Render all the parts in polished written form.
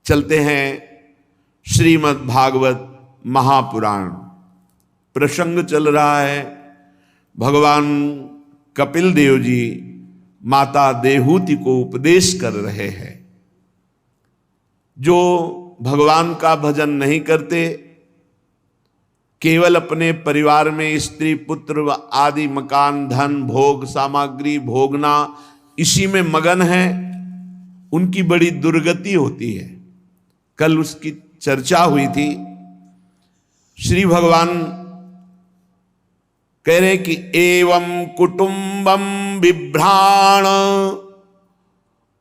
चलते हैं श्रीमद् भागवत महापुराण। प्रसंग चल रहा है, भगवान कपिल देव जी माता देहूति को उपदेश कर रहे हैं। जो भगवान का भजन नहीं करते, केवल अपने परिवार में स्त्री पुत्र आदि मकान धन भोग सामग्री भोगना इसी में मगन है, उनकी बड़ी दुर्गति होती है। कल उसकी चर्चा हुई थी। श्री भगवान कह रहे कि एवं कुटुंबम बिभ्राण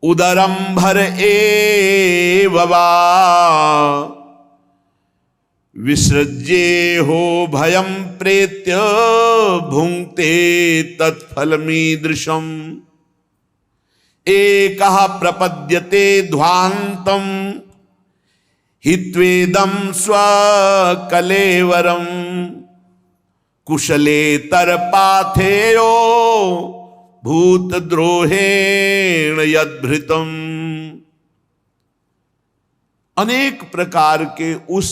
उदरम भर एव वा विसृज्ये हो भयम प्रेत्य भुंक्ते तत्फलमीदृशम एकः प्रपद्यते ध्वान्तम हित्वेदं स्वकलेवरम कुशलेतर पाथेयो भूतद्रोहेण यद्भृतम। अनेक प्रकार के उस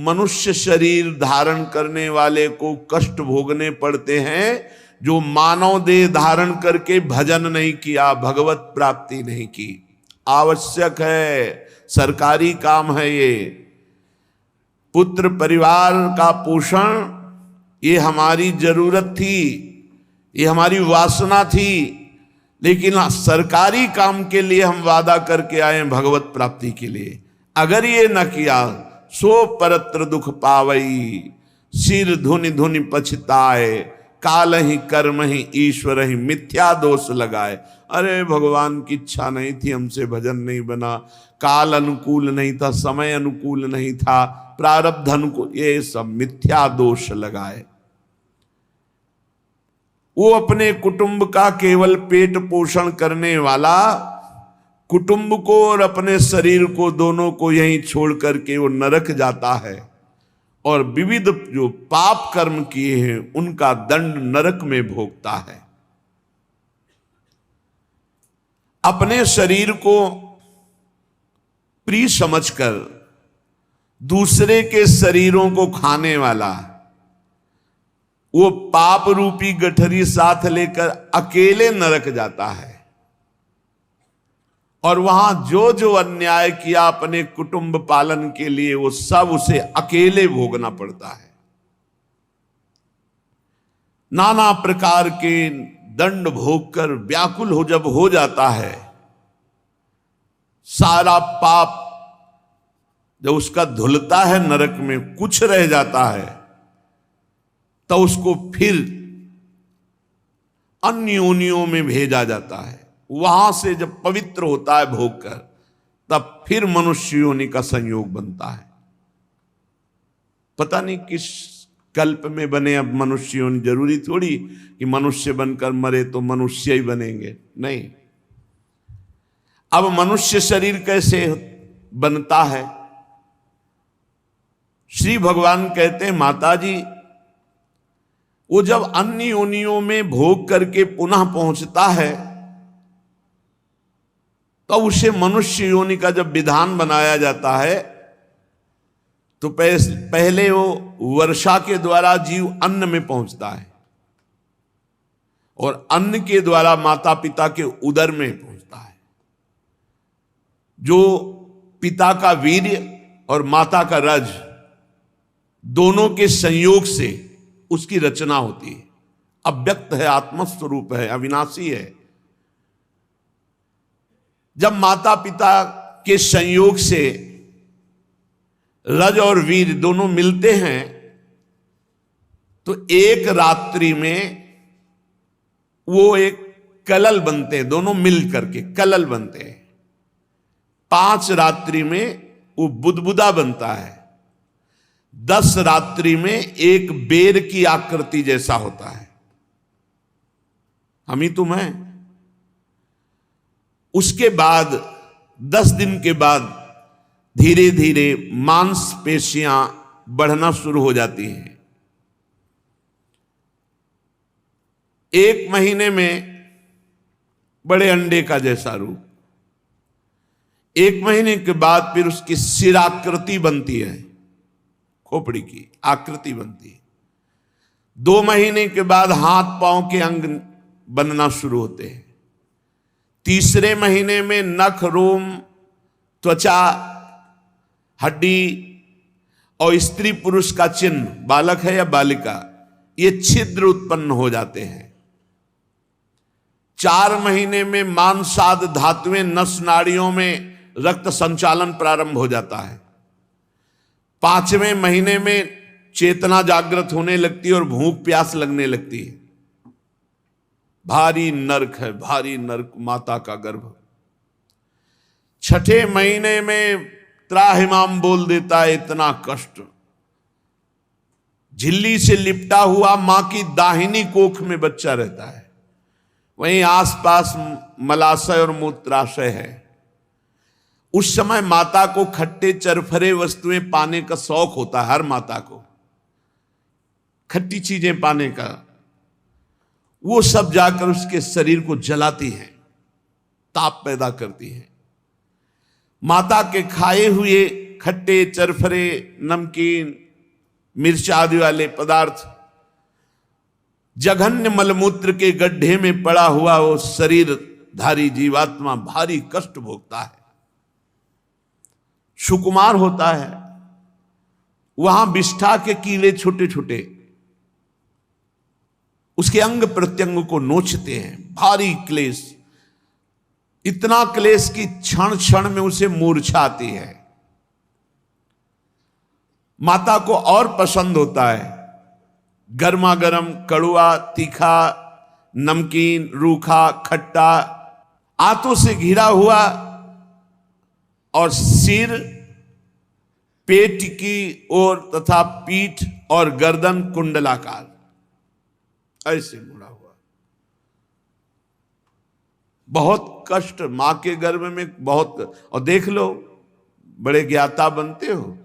मनुष्य शरीर धारण करने वाले को कष्ट भोगने पड़ते हैं जो मानव देह धारण करके भजन नहीं किया, भगवत प्राप्ति नहीं की। आवश्यक है, सरकारी काम है ये। पुत्र परिवार का पोषण ये हमारी जरूरत थी, ये हमारी वासना थी, लेकिन सरकारी काम के लिए हम वादा करके आए भगवत प्राप्ति के लिए। अगर ये न किया सो परत्र दुख पावई, सिर धुनि धुनि पछताए, काल ही कर्म ही ईश्वर ही मिथ्या दोष लगाए। अरे भगवान की इच्छा नहीं थी, हमसे भजन नहीं बना, काल अनुकूल नहीं था, समय अनुकूल नहीं था, प्रारब्ध अनुकूल, ये सब मिथ्या दोष लगाए। वो अपने कुटुंब का केवल पेट पोषण करने वाला, कुटुंब को और अपने शरीर को दोनों को यहीं छोड़ करके वो नरक जाता है और विविध जो पाप कर्म किए हैं उनका दंड नरक में भोगता है। अपने शरीर को प्रिय समझकर दूसरे के शरीरों को खाने वाला वो पाप रूपी गठरी साथ लेकर अकेले नरक जाता है और वहां जो जो अन्याय किया अपने कुटुंब पालन के लिए वो सब उसे अकेले भोगना पड़ता है। नाना प्रकार के दंड भोगकर व्याकुल जब हो जाता है, सारा पाप जब उसका धुलता है नरक में, कुछ रह जाता है, तो उसको फिर अन्य योनियों में भेजा जाता है। वहां से जब पवित्र होता है भोग कर, तब फिर मनुष्य योनि का संयोग बनता है। पता नहीं किस कल्प में बने अब मनुष्य योनि, जरूरी थोड़ी कि मनुष्य बनकर मरे तो मनुष्य ही बनेंगे, नहीं। अब मनुष्य शरीर कैसे बनता है? श्री भगवान कहते हैं, माता जी वो जब अन्य योनियों में भोग करके पुनः पहुंचता है तो उसे मनुष्य योनि का जब विधान बनाया जाता है तो पहले वो वर्षा के द्वारा जीव अन्न में पहुंचता है और अन्न के द्वारा माता पिता के उदर में पहुंचता है। जो पिता का वीर्य और माता का रज दोनों के संयोग से उसकी रचना होती है। अव्यक्त है, आत्मस्वरूप है, अविनाशी है। जब माता पिता के संयोग से रज और वीर दोनों मिलते हैं तो एक रात्रि में वो एक कलल बनते हैं, दोनों मिल करके कलल बनते हैं। 5 रात्रि में वो बुदबुदा बनता है। 10 रात्रि में एक बेर की आकृति जैसा होता है, हम ही तुम हैं। उसके बाद 10 दिन के बाद धीरे धीरे मांसपेशियां बढ़ना शुरू हो जाती हैं। 1 महीने में बड़े अंडे का जैसा रूप, 1 महीने के बाद फिर उसकी सिराकृति बनती है, खोपड़ी की आकृति बनती है। 2 महीने के बाद हाथ पांव के अंग बनना शुरू होते हैं। 3रे महीने में नख, रोम, त्वचा, हड्डी और स्त्री पुरुष का चिन्ह, बालक है या बालिका, ये छिद्र उत्पन्न हो जाते हैं। 4 महीने में मांसाद धातुएं नस नाड़ियों में रक्त संचालन प्रारंभ हो जाता है। 5वें महीने में चेतना जागृत होने लगती है और भूख प्यास लगने लगती है। भारी नरक है, भारी नरक माता का गर्भ। 6ठे महीने में त्राहिमाम बोल देता है, इतना कष्ट। झिल्ली से लिपटा हुआ मां की दाहिनी कोख में बच्चा रहता है, वहीं आसपास मलाशय और मूत्राशय है। उस समय माता को खट्टे चरफरे वस्तुएं पाने का शौक होता है, हर माता को खट्टी चीजें पाने का। वो सब जाकर उसके शरीर को जलाती हैं, ताप पैदा करती हैं। माता के खाए हुए खट्टे चरफरे, नमकीन, मिर्च आदि वाले पदार्थ जघन्य मलमूत्र के गड्ढे में पड़ा हुआ वो शरीरधारी जीवात्मा भारी कष्ट भोगता है। सुकुमार होता है, वहां विष्ठा के कीड़े छोटे छोटे उसके अंग प्रत्यंग को नोचते हैं। भारी क्लेश, इतना क्लेश कि क्षण क्षण में उसे मूर्छा आती है। माता को और पसंद होता है गर्मा गर्म, कड़ुआ, तीखा, नमकीन, रूखा, खट्टा, आंतों से घिरा हुआ और सिर, पेट की ओर तथा पीठ और गर्दन कुंडलाकार ऐसे मुड़ा हुआ। बहुत कष्ट मां के गर्भ में, बहुत। और देख लो, बड़े ज्ञाता बनते हो,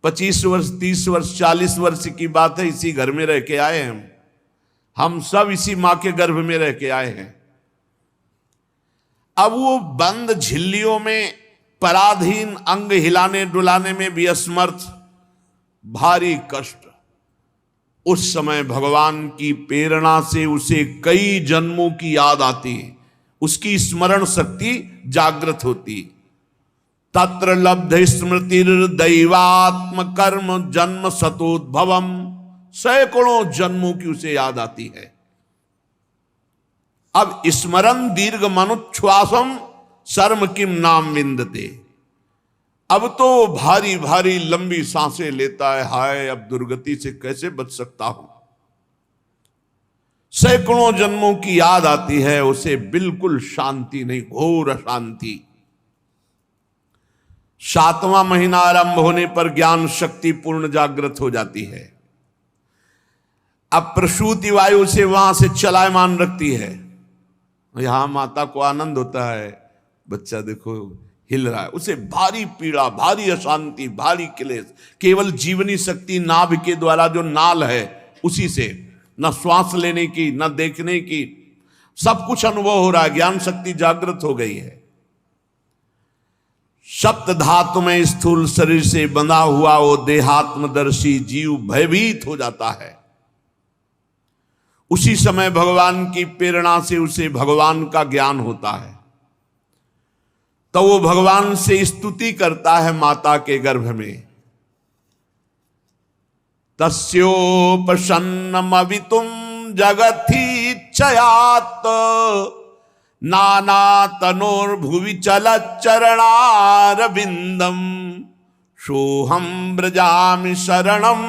25 वर्ष, 30 वर्ष, 40 वर्ष की बात है, इसी घर में रह के आए हैं हम सब इसी मां के गर्भ में रह के आए हैं। अब वो बंद झिल्लियों में पराधीन, अंग हिलाने डुलाने में भी असमर्थ, भारी कष्ट। उस समय भगवान की प्रेरणा से उसे कई जन्मों की याद आती है, उसकी स्मरण शक्ति जागृत होती। तत्र लब्ध स्मृतिर दैवात्म कर्म जन्म सतोद्भवम, सैकड़ों जन्मों की उसे याद आती है। अब स्मरण दीर्घ मनुच्छ्वासम शर्म किम नाम विंदते, अब तो भारी भारी लंबी सांसें लेता है, हाय अब दुर्गति से कैसे बच सकता हूं। सैकड़ों जन्मों की याद आती है, उसे बिल्कुल शांति नहीं, घोर अशांति। 7वां महीना आरंभ होने पर ज्ञान शक्ति पूर्ण जागृत हो जाती है। अब प्रसूति वायु से वहां से चलायमान रखती है। यहां माता को आनंद होता है, बच्चा देखो हिल रहा है। उसे भारी पीड़ा, भारी अशांति, भारी क्लेश। केवल जीवनी शक्ति नाभि के द्वारा जो नाल है उसी से, न श्वास लेने की, न देखने की, सब कुछ अनुभव हो रहा है। ज्ञान शक्ति जागृत हो गई है। सप्त धातु में स्थूल शरीर से बंधा हुआ वो देहात्मदर्शी जीव भयभीत हो जाता है। उसी समय भगवान की प्रेरणा से उसे भगवान का ज्ञान होता है, तो वो भगवान से स्तुति करता है माता के गर्भ में। तस्योपसन्नमवितुम जगतीच्छयात् नाना तनोर्भुवि चलच्चरणारविंदम सोहम ब्रजामि शरणम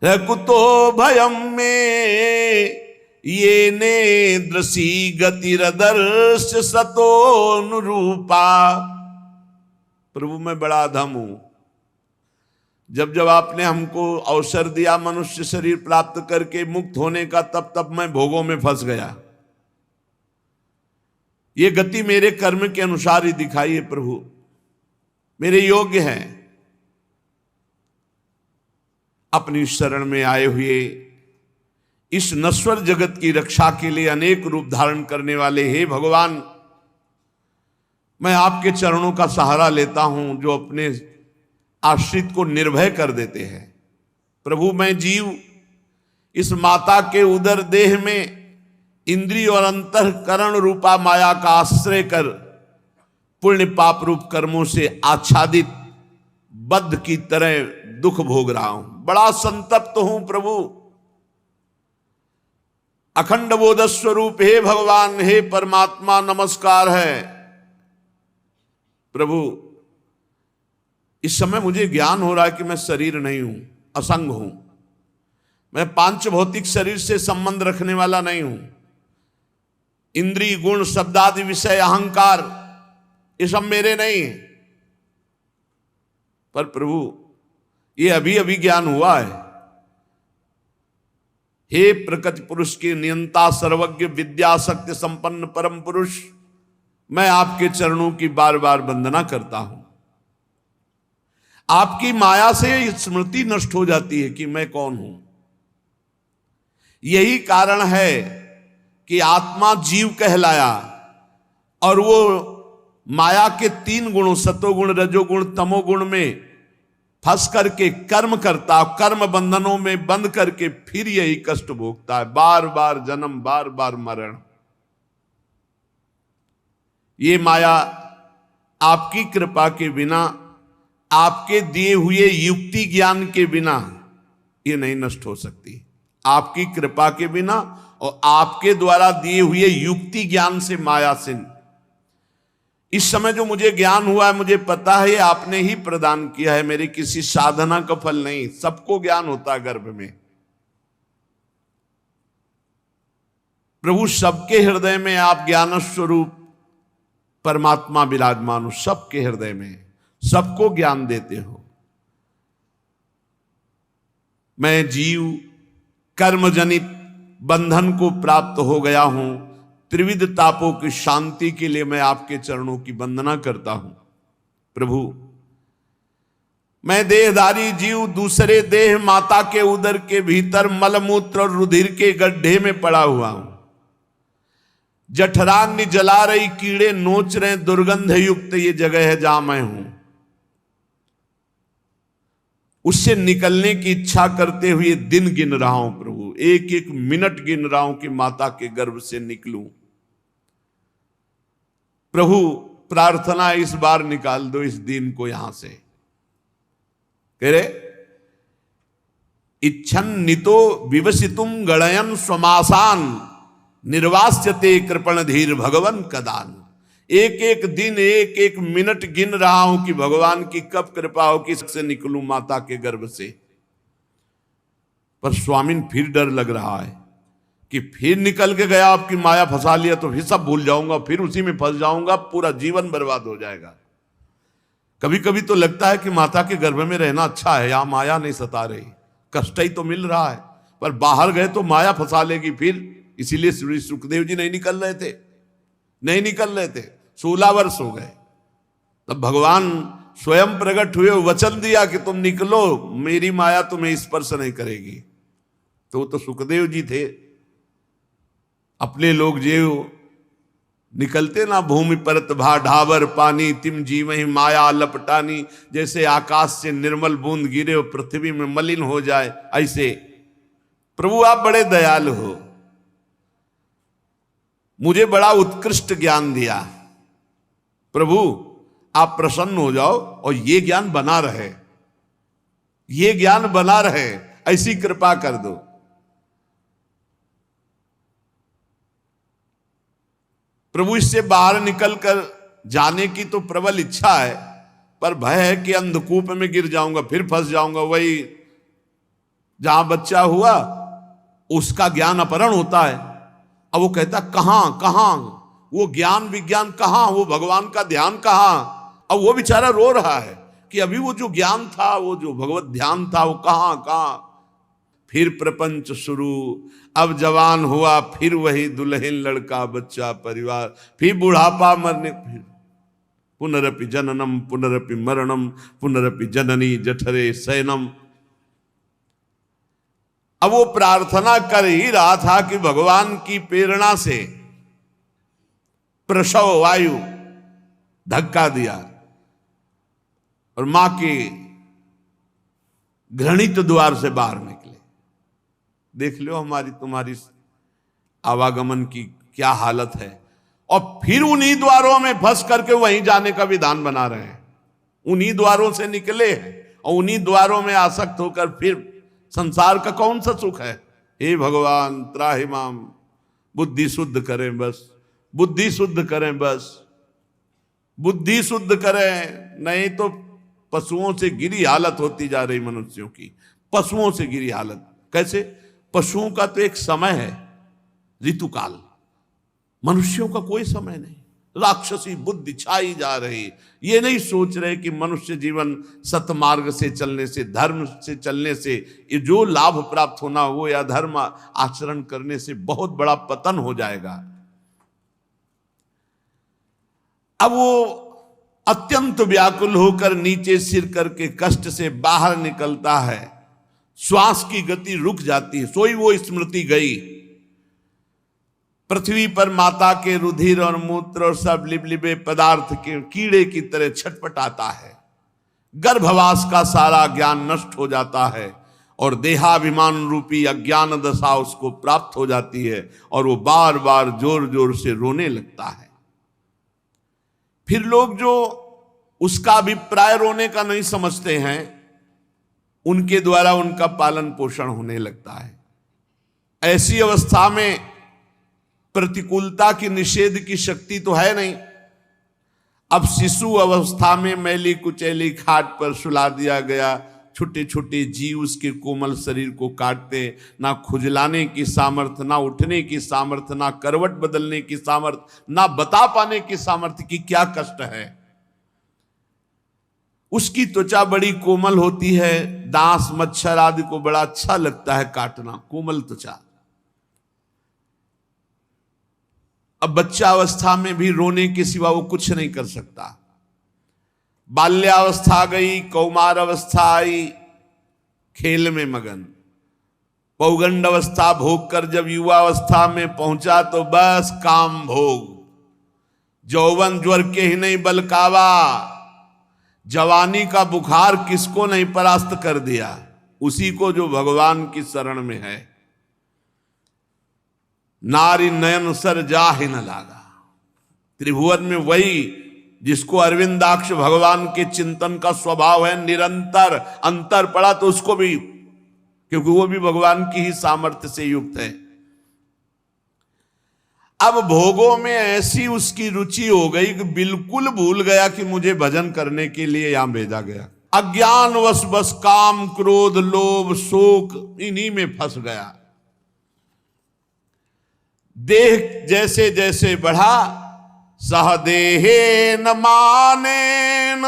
कुतो भयम में ये नेद्रसी गतिरदर्श सतोनुरूपा। प्रभु मैं बड़ा अधम हूं, जब जब आपने हमको अवसर दिया मनुष्य शरीर प्राप्त करके मुक्त होने का, तब तब मैं भोगों में फंस गया। ये गति मेरे कर्म के अनुसार ही दिखाई है प्रभु, मेरे योग्य हैं। अपनी शरण में आए हुए इस नश्वर जगत की रक्षा के लिए अनेक रूप धारण करने वाले हे भगवान, मैं आपके चरणों का सहारा लेता हूं जो अपने आश्रित को निर्भय कर देते हैं। प्रभु मैं जीव इस माता के उदर देह में इंद्रिय और अंतःकरण रूपा माया का आश्रय कर पुण्य पाप रूप कर्मों से आच्छादित बद्ध की तरह दुख भोग रहा हूं, बड़ा संतप्त हूं प्रभु। अखंड बोध स्वरूप हे भगवान, हे परमात्मा नमस्कार है। प्रभु इस समय मुझे ज्ञान हो रहा है कि मैं शरीर नहीं हूं, असंग हूं, मैं पांच भौतिक शरीर से संबंध रखने वाला नहीं हूं। इंद्रिय गुण शब्दादि विषय अहंकार ये सब मेरे नहीं है। पर प्रभु ये अभी अभी ज्ञान हुआ है। हे प्रकृति पुरुष के नियंता सर्वज्ञ विद्या शक्ति संपन्न परम पुरुष, मैं आपके चरणों की बार बार वंदना करता हूं। आपकी माया से स्मृति नष्ट हो जाती है कि मैं कौन हूं। यही कारण है कि आत्मा जीव कहलाया और वो माया के तीन गुणों सतोगुण रजोगुण तमोगुण में फंस करके कर्म करता, कर्म बंधनों में बंद करके फिर यही कष्ट भोगता है, बार बार जन्म बार बार मरण। ये माया आपकी कृपा के बिना, आपके दिए हुए युक्ति ज्ञान के बिना ये नहीं नष्ट हो सकती। आपकी कृपा के बिना और आपके द्वारा दिए हुए युक्ति ज्ञान से माया से इस समय जो मुझे ज्ञान हुआ है, मुझे पता है आपने ही प्रदान किया है, मेरी किसी साधना का फल नहीं। सबको ज्ञान होता है गर्भ में। प्रभु सबके हृदय में आप ज्ञान स्वरूप परमात्मा विराजमान हो, सबके हृदय में सबको ज्ञान देते हो। मैं जीव कर्मजनित बंधन को प्राप्त हो गया हूं। त्रिविध तापों की शांति के लिए मैं आपके चरणों की वंदना करता हूं। प्रभु मैं देहधारी जीव दूसरे देह माता के उदर के भीतर मलमूत्र और रुधिर के गड्ढे में पड़ा हुआ हूं। जठराग्नि जला रही, कीड़े नोच रहे, दुर्गंध युक्त ये जगह है जहां मैं हूं। उससे निकलने की इच्छा करते हुए दिन गिन रहा हूं प्रभु, एक एक मिनट गिन रहा हूं कि माता के गर्भ से निकलूं। प्रभु प्रार्थना इस बार निकाल दो इस दिन को यहां से। कह रहे इच्छन नितो विवसितुम गणयन स्वमासान निर्वास्यते कृपण धीर भगवन कदान। एक एक दिन एक एक मिनट गिन रहा हूं कि भगवान की कब कृपा हो कि से निकलूं माता के गर्भ से। पर स्वामिन फिर डर लग रहा है कि फिर निकल के गया, आपकी माया फंसा लिया तो फिर सब भूल जाऊंगा, फिर उसी में फंस जाऊंगा, पूरा जीवन बर्बाद हो जाएगा। कभी कभी तो लगता है कि माता के गर्भ में रहना अच्छा है, यहां माया नहीं सता रही, कष्ट ही तो मिल रहा है, पर बाहर गए तो माया फंसा लेगी फिर। इसीलिए श्री सुखदेव जी नहीं निकल रहे थे, 16 वर्ष हो गए। तब भगवान स्वयं प्रकट हुए, वचन दिया कि तुम निकलो, मेरी माया तुम्हें स्पर्श नहीं करेगी। तो वो तो सुखदेव जी थे, अपने लोग जो निकलते ना, भूमि परत भा ढाबर पानी तिम जीवहि माया लपटानी, जैसे आकाश से निर्मल बूंद गिरे और पृथ्वी में मलिन हो जाए, ऐसे प्रभु आप बड़े दयालु हो, मुझे बड़ा उत्कृष्ट ज्ञान दिया। प्रभु आप प्रसन्न हो जाओ और ये ज्ञान बना रहे, ये ज्ञान बना रहे, ऐसी कृपा कर दो। प्रभु इससे बाहर निकलकर जाने की तो प्रबल इच्छा है, पर भय है कि अंधकूप में गिर जाऊंगा, फिर फंस जाऊंगा। वही जहां बच्चा हुआ उसका ज्ञान अपहरण होता है। अब वो कहता कहां वो ज्ञान विज्ञान कहां, वो भगवान का ध्यान कहां। अब वो बेचारा रो रहा है कि अभी वो जो ज्ञान था, वो जो भगवत ध्यान था, वो कहां। फिर प्रपंच शुरू, अब जवान हुआ, फिर वही दुल्हन लड़का बच्चा परिवार, फिर बुढ़ापा मरने, फिर पुनरपि जननम पुनरपि मरणम पुनरपि जननी जठरे शयनम। अब वो प्रार्थना कर ही रहा था कि भगवान की प्रेरणा से प्रसव वायु धक्का दिया और मां के घृणित द्वार से बाहर निकले। देख लो हमारी तुम्हारी आवागमन की क्या हालत है। और फिर उन्हीं द्वारों में फंस करके वहीं जाने का विधान बना रहे हैं। उन्हीं द्वारों से निकले हैं और उन्हीं द्वारों में आसक्त होकर फिर संसार का कौन सा सुख है। हे भगवान त्राहिमाम, बुद्धि शुद्ध करें बस, बुद्धि शुद्ध करें बस, बुद्धि शुद्ध करें, नहीं तो पशुओं से गिरी हालत होती जा रही मनुष्यों की। पशुओं से गिरी हालत कैसे? पशुओं का तो एक समय है, ऋतुकाल, मनुष्यों का कोई समय नहीं। राक्षसी बुद्धि छाई जा रही, ये नहीं सोच रहे कि मनुष्य जीवन सतमार्ग से चलने से, धर्म से चलने से ये जो लाभ प्राप्त होना वो या धर्म आचरण करने से बहुत बड़ा पतन हो जाएगा। अब वो अत्यंत व्याकुल होकर नीचे सिर करके कष्ट से बाहर निकलता है। श्वास की गति रुक जाती है, सोई वो स्मृति गई। पृथ्वी पर माता के रुधिर और मूत्र और सब लिबलिबे पदार्थ के कीड़े की तरह छटपटाता है। गर्भवास का सारा ज्ञान नष्ट हो जाता है और देहाभिमान रूपी अज्ञान दशा उसको प्राप्त हो जाती है और वो बार बार जोर जोर से रोने लगता है। फिर लोग जो उसका अभिप्राय रोने का नहीं समझते हैं, उनके द्वारा उनका पालन पोषण होने लगता है। ऐसी अवस्था में प्रतिकूलता की निषेध की शक्ति तो है नहीं। अब शिशु अवस्था में मैली कुचैली खाट पर सुला दिया गया, छोटे छोटे जीव उसके कोमल शरीर को काटते, ना खुजलाने की सामर्थ्य, ना उठने की सामर्थ्य, ना करवट बदलने की सामर्थ्य, ना बता पाने की सामर्थ्य कि क्या कष्ट है। उसकी त्वचा बड़ी कोमल होती है, डांस मच्छर आदि को बड़ा अच्छा लगता है काटना, कोमल त्वचा। अब बच्चावस्था में भी रोने के सिवा वो कुछ नहीं कर सकता। बाल्यावस्था गई, कौमार अवस्था आई, खेल में मगन। पौगंड अवस्था भोग कर जब युवावस्था में पहुंचा तो बस काम भोग। यौवन ज्वर के ही नहीं बलकावा, जवानी का बुखार किसको नहीं परास्त कर दिया? उसी को जो भगवान की शरण में है। नारी नयन सर जाहि न लागा। त्रिभुवन में वही जिसको अरविंदाक्ष भगवान के चिंतन का स्वभाव है, निरंतर अंतर पड़ा तो उसको भी, क्योंकि वो भी भगवान की ही सामर्थ्य से युक्त है। अब भोगों में ऐसी उसकी रुचि हो गई कि बिल्कुल भूल गया कि मुझे भजन करने के लिए यहां भेजा गया। अज्ञानवश बस काम क्रोध लोभ शोक इन्हीं में फंस गया। देह जैसे जैसे बढ़ा, सहदेहे न माने न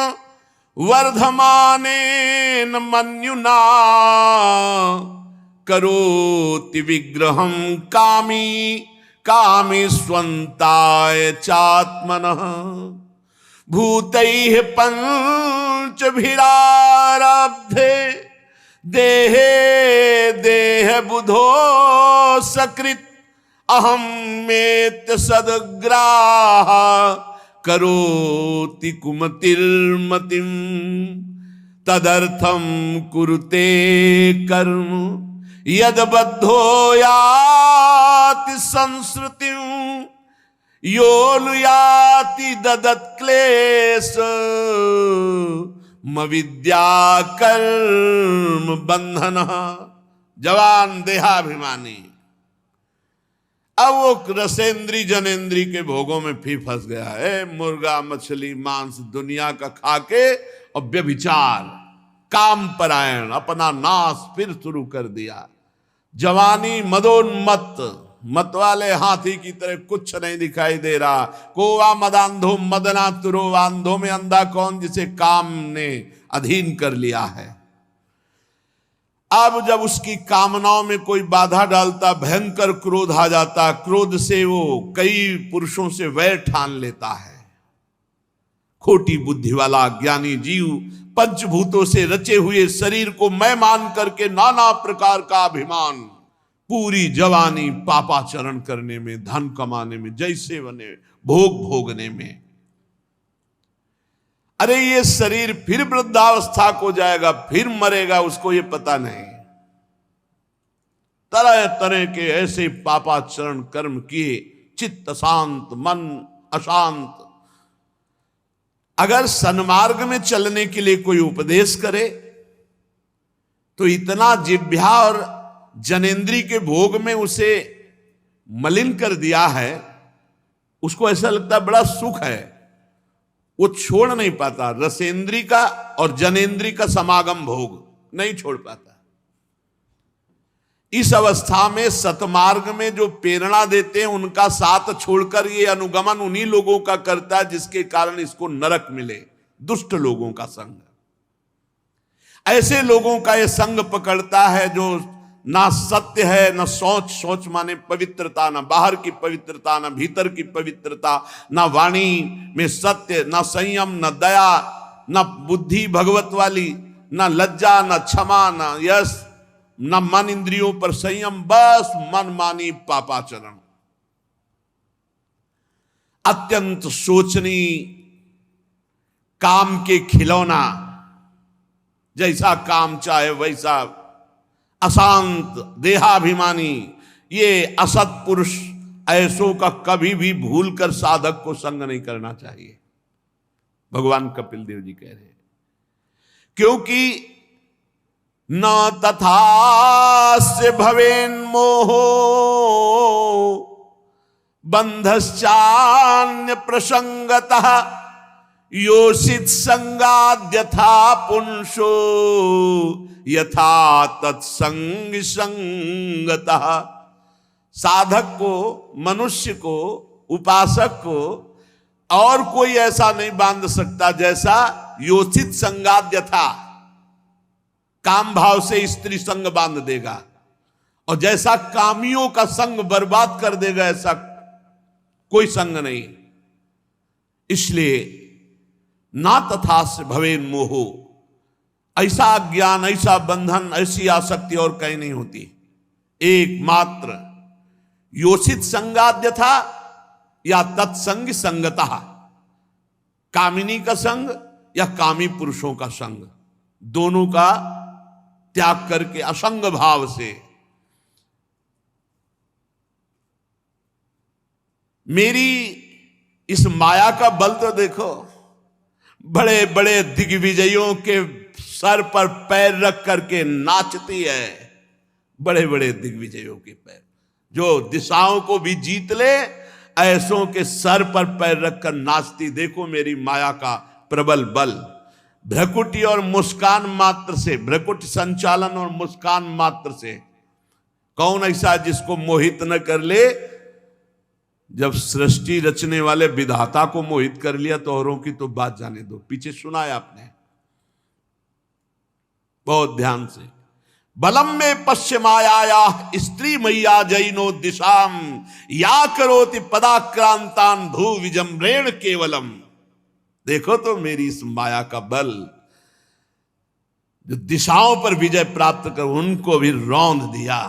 वर्धमाने न मन्युना करोति विग्रहं कामी कामी स्वंताय चात्मनः भूतैः पंचभिरारब्धे देहे देह बुधो सकृत अहम मेत सदग्राह करोति कुमतिर्मतिम तदर्थम कुरुते कर्म यदबद्धो याति संस्कृतिं योनुयाति ददत् क्लेश मविद्या कर्म बंधन। जवान देहाभिमानी अब वो रसेंद्री जनेन्द्री के भोगों में फिर फंस गया है। मुर्गा मछली मांस दुनिया का खाके और व्यभिचार काम परायण अपना नाश फिर शुरू कर दिया। जवानी मदोन्मत्त, मत वाले हाथी की तरह कुछ नहीं दिखाई दे रहा। कोवा मदांधो मदना तुरो, आंधों में अंधा कौन जिसे काम ने अधीन कर लिया है। अब जब उसकी कामनाओं में कोई बाधा डालता, भयंकर क्रोध आ जाता। क्रोध से वो कई पुरुषों से वैर ठान लेता है। खोटी बुद्धि वाला ज्ञानी जीव पंचभूतों से रचे हुए शरीर को मैं मान करके नाना प्रकार का अभिमान, पूरी जवानी पापाचरण करने में, धन कमाने में, जैसे बने भोग भोगने में। अरे ये शरीर फिर वृद्धावस्था को जाएगा, फिर मरेगा, उसको ये पता नहीं। तरह तरह के ऐसे पापाचरण कर्म किए, चित्त अशांत, मन अशांत। अगर सन्मार्ग में चलने के लिए कोई उपदेश करे तो इतना जिह्वा और जनेन्द्री के भोग में उसे मलिन कर दिया है, उसको ऐसा लगता है बड़ा सुख है, वो छोड़ नहीं पाता। रसेंद्री का और जनेन्द्री का समागम भोग नहीं छोड़ पाता। इस अवस्था में सतमार्ग में जो प्रेरणा देते हैं उनका साथ छोड़कर ये अनुगमन उन्हीं लोगों का करता है जिसके कारण इसको नरक मिले, दुष्ट लोगों का संग। ऐसे लोगों का ये संग पकड़ता है जो ना सत्य है, ना सोच, सोच माने पवित्रता, ना बाहर की पवित्रता, ना भीतर की पवित्रता, ना वाणी में सत्य, ना संयम, ना दया, ना बुद्धि भगवत वाली, ना लज्जा, ना क्षमा, ना यश, न मन इंद्रियों पर संयम, बस मनमानी पापाचरण। अत्यंत सोचनी, काम के खिलौना, जैसा काम चाहे वैसा, अशांत, देहाभिमानी, ये असत पुरुष ऐसों का कभी भी भूल कर साधक को संग नहीं करना चाहिए, भगवान कपिल देव जी कह रहे हैं। क्योंकि न तथास्य भवेन मोहो बंधश्चान्य प्रसंगतः योषित संगाद्यथा पुंसो यथा तत्संग संगतः। साधक को, मनुष्य को, उपासक को और कोई ऐसा नहीं बांध सकता जैसा योषित संगाद्यथा, काम भाव से स्त्री संग बांध देगा, और जैसा कामियों का संग बर्बाद कर देगा ऐसा कोई संग नहीं। इसलिए ना तथास्य भवेन मोहो, ऐसा ज्ञान, ऐसा बंधन, ऐसी आसक्ति और कहीं नहीं होती। एकमात्र योषित संगाद्यथा या तत्संग संगतः, कामिनी का संग या कामी पुरुषों का संग, दोनों का त्याग करके असंग भाव से। मेरी इस माया का बल तो देखो, बड़े बड़े दिग्विजयों के सर पर पैर रख करके नाचती है। बड़े बड़े दिग्विजयों के पैर, जो दिशाओं को भी जीत ले, ऐसों के सर पर पैर रखकर नाचती। देखो मेरी माया का प्रबल बल। भ्रकुटी और मुस्कान मात्र से, भ्रकुटी संचालन और मुस्कान मात्र से कौन ऐसा जिसको मोहित न कर ले। जब सृष्टि रचने वाले विधाता को मोहित कर लिया तो औरों की तो बात जाने दो। पीछे सुना है आपने, बहुत ध्यान से। बलम में पश्चिमाया स्त्री मैया जैनो दिशाम या करोति पदाक्रांतान भू विजम्रेण केवलम। देखो तो मेरी इस माया का बल, जो दिशाओं पर विजय प्राप्त कर उनको भी रौंद दिया,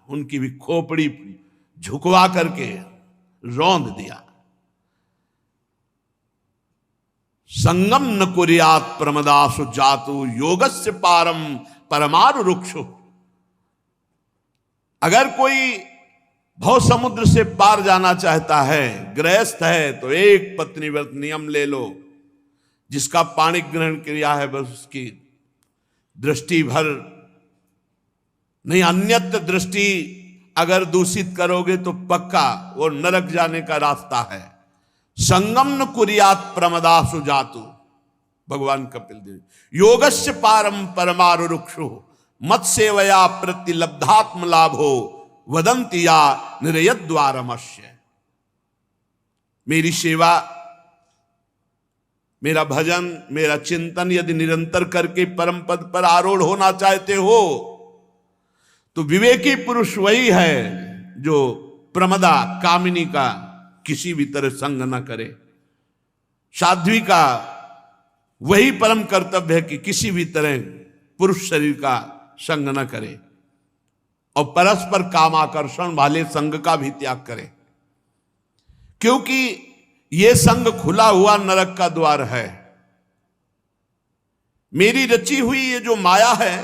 उनकी भी खोपड़ी झुकवा करके रौंद दिया। संगम न कुर्यात प्रमदासु जातु योगस्य पारम परमारु रुक्षु। अगर कोई भव समुद्र से पार जाना चाहता है, गृहस्थ है, तो एक पत्नी व्रत नियम ले लो। जिसका पाणी ग्रहण क्रिया है बस उसकी दृष्टि भर नहीं, अन्यत्र दृष्टि अगर दूषित करोगे तो पक्का वो नरक जाने का रास्ता है। संगम न कुर्यात प्रमदासु जातु, भगवान कपिल देव। योगस्य पारम परमारु रुक्षु मत सेवया प्रतिलब्धात्म लाभो वदंती या निरयत द्वारमश्य। मेरी सेवा, मेरा भजन, मेरा चिंतन यदि निरंतर करके परम पद पर आरूढ़ होना चाहते हो तो विवेकी पुरुष वही है जो प्रमदा कामिनी का किसी भी तरह संग न करे। साध्वी का वही परम कर्तव्य है कि किसी भी तरह पुरुष शरीर का संग न करे और परस्पर कामाकर्षण वाले संग का भी त्याग करे, क्योंकि ये संग खुला हुआ नरक का द्वार है। मेरी रची हुई ये जो माया है,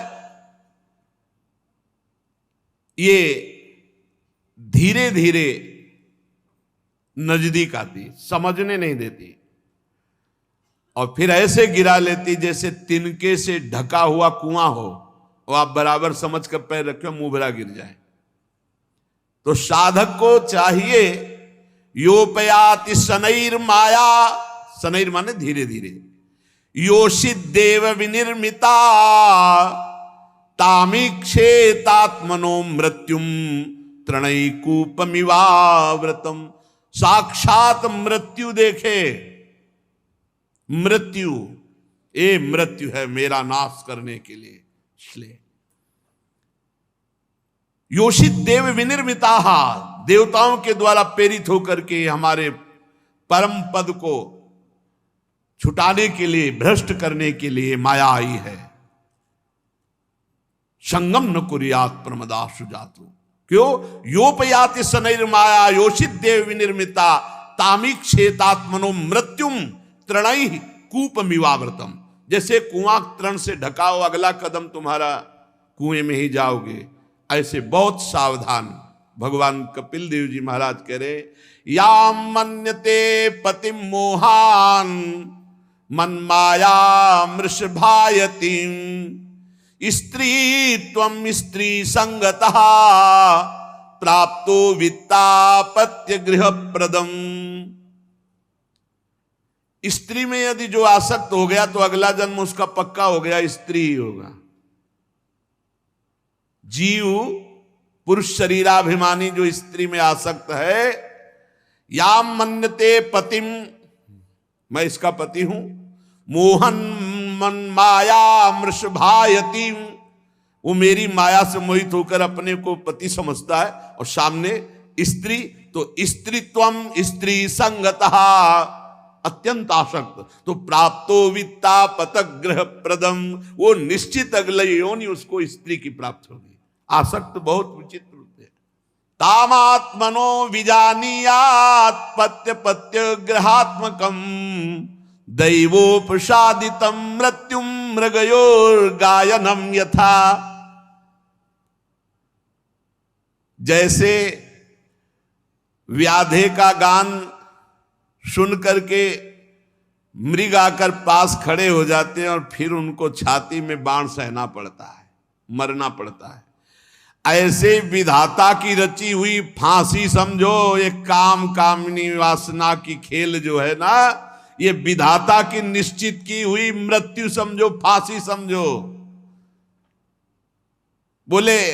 ये धीरे धीरे नजदीक आती, समझने नहीं देती, और फिर ऐसे गिरा लेती जैसे तिनके से ढका हुआ कुआं हो और आप बराबर समझ कर पैर रखे, मुंह भरा गिर जाए। तो साधक को चाहिए योपयाति शनैर माया, शनैर माने धीरे धीरे, योषित देव विनिर्मिता तामीक्षेतात्मनो मृत्युम तृणैकूपमिवाव्रतम। साक्षात मृत्यु देखे, मृत्यु ये मृत्यु है मेरा नाश करने के लिए। इसलिए योषित देव विनिर्मिता, देवताओं के द्वारा प्रेरित होकर के हमारे परम पद को छुटाने के लिए, भ्रष्ट करने के लिए माया आई है। संगम न कुर्यात प्रमदासु जातु, क्यों? योपयाति शनैर माया योषित देव विनिर्मिता तामीक्षेतात्मनो मृत्युम तृणैः कूपमिवाव्रतम। जैसे कुआं तृण से ढका हो, अगला कदम तुम्हारा कुएं में ही जाओगे, ऐसे बहुत सावधान। भगवान कपिल देव जी महाराज कह रहे, या मन्यते पतिम मोहान मन्माया मृषभायतिम स्त्री त्वं स्त्री संगतः प्राप्तो वित्तापत्य गृह प्रदम। स्त्री में यदि जो आसक्त हो गया तो अगला जन्म उसका पक्का हो गया, स्त्री ही होगा। जीव पुरुष शरीराभिमानी जो स्त्री में आसक्त है, या मन्यते पतिम, मैं इसका पति हूं, मोहन मन माया मृषभायति, वो मेरी माया से मोहित होकर अपने को पति समझता है, और सामने स्त्री, तो स्त्रीत्वम स्त्री संगतः अत्यंत आसक्त, तो प्राप्तो वित्ता पतक ग्रह प्रदम, वो निश्चित अगले योनि उसको स्त्री की प्राप्त होगी। आसक्त बहुत विचित्र होते हैं। तामात्मनो विजानीयात् पत्य पत्य ग्रहात्मकम दैवोपसादितम मृत्युम मृगयोर्गायनम यथा। जैसे व्याधे का गान सुन करके मृग आकर पास खड़े हो जाते हैं और फिर उनको छाती में बाण सहना पड़ता है, मरना पड़ता है, ऐसे विधाता की रची हुई फांसी समझो, ये काम कामनी वासना की खेल जो है ना, ये विधाता की निश्चित की हुई मृत्यु समझो, फांसी समझो। बोले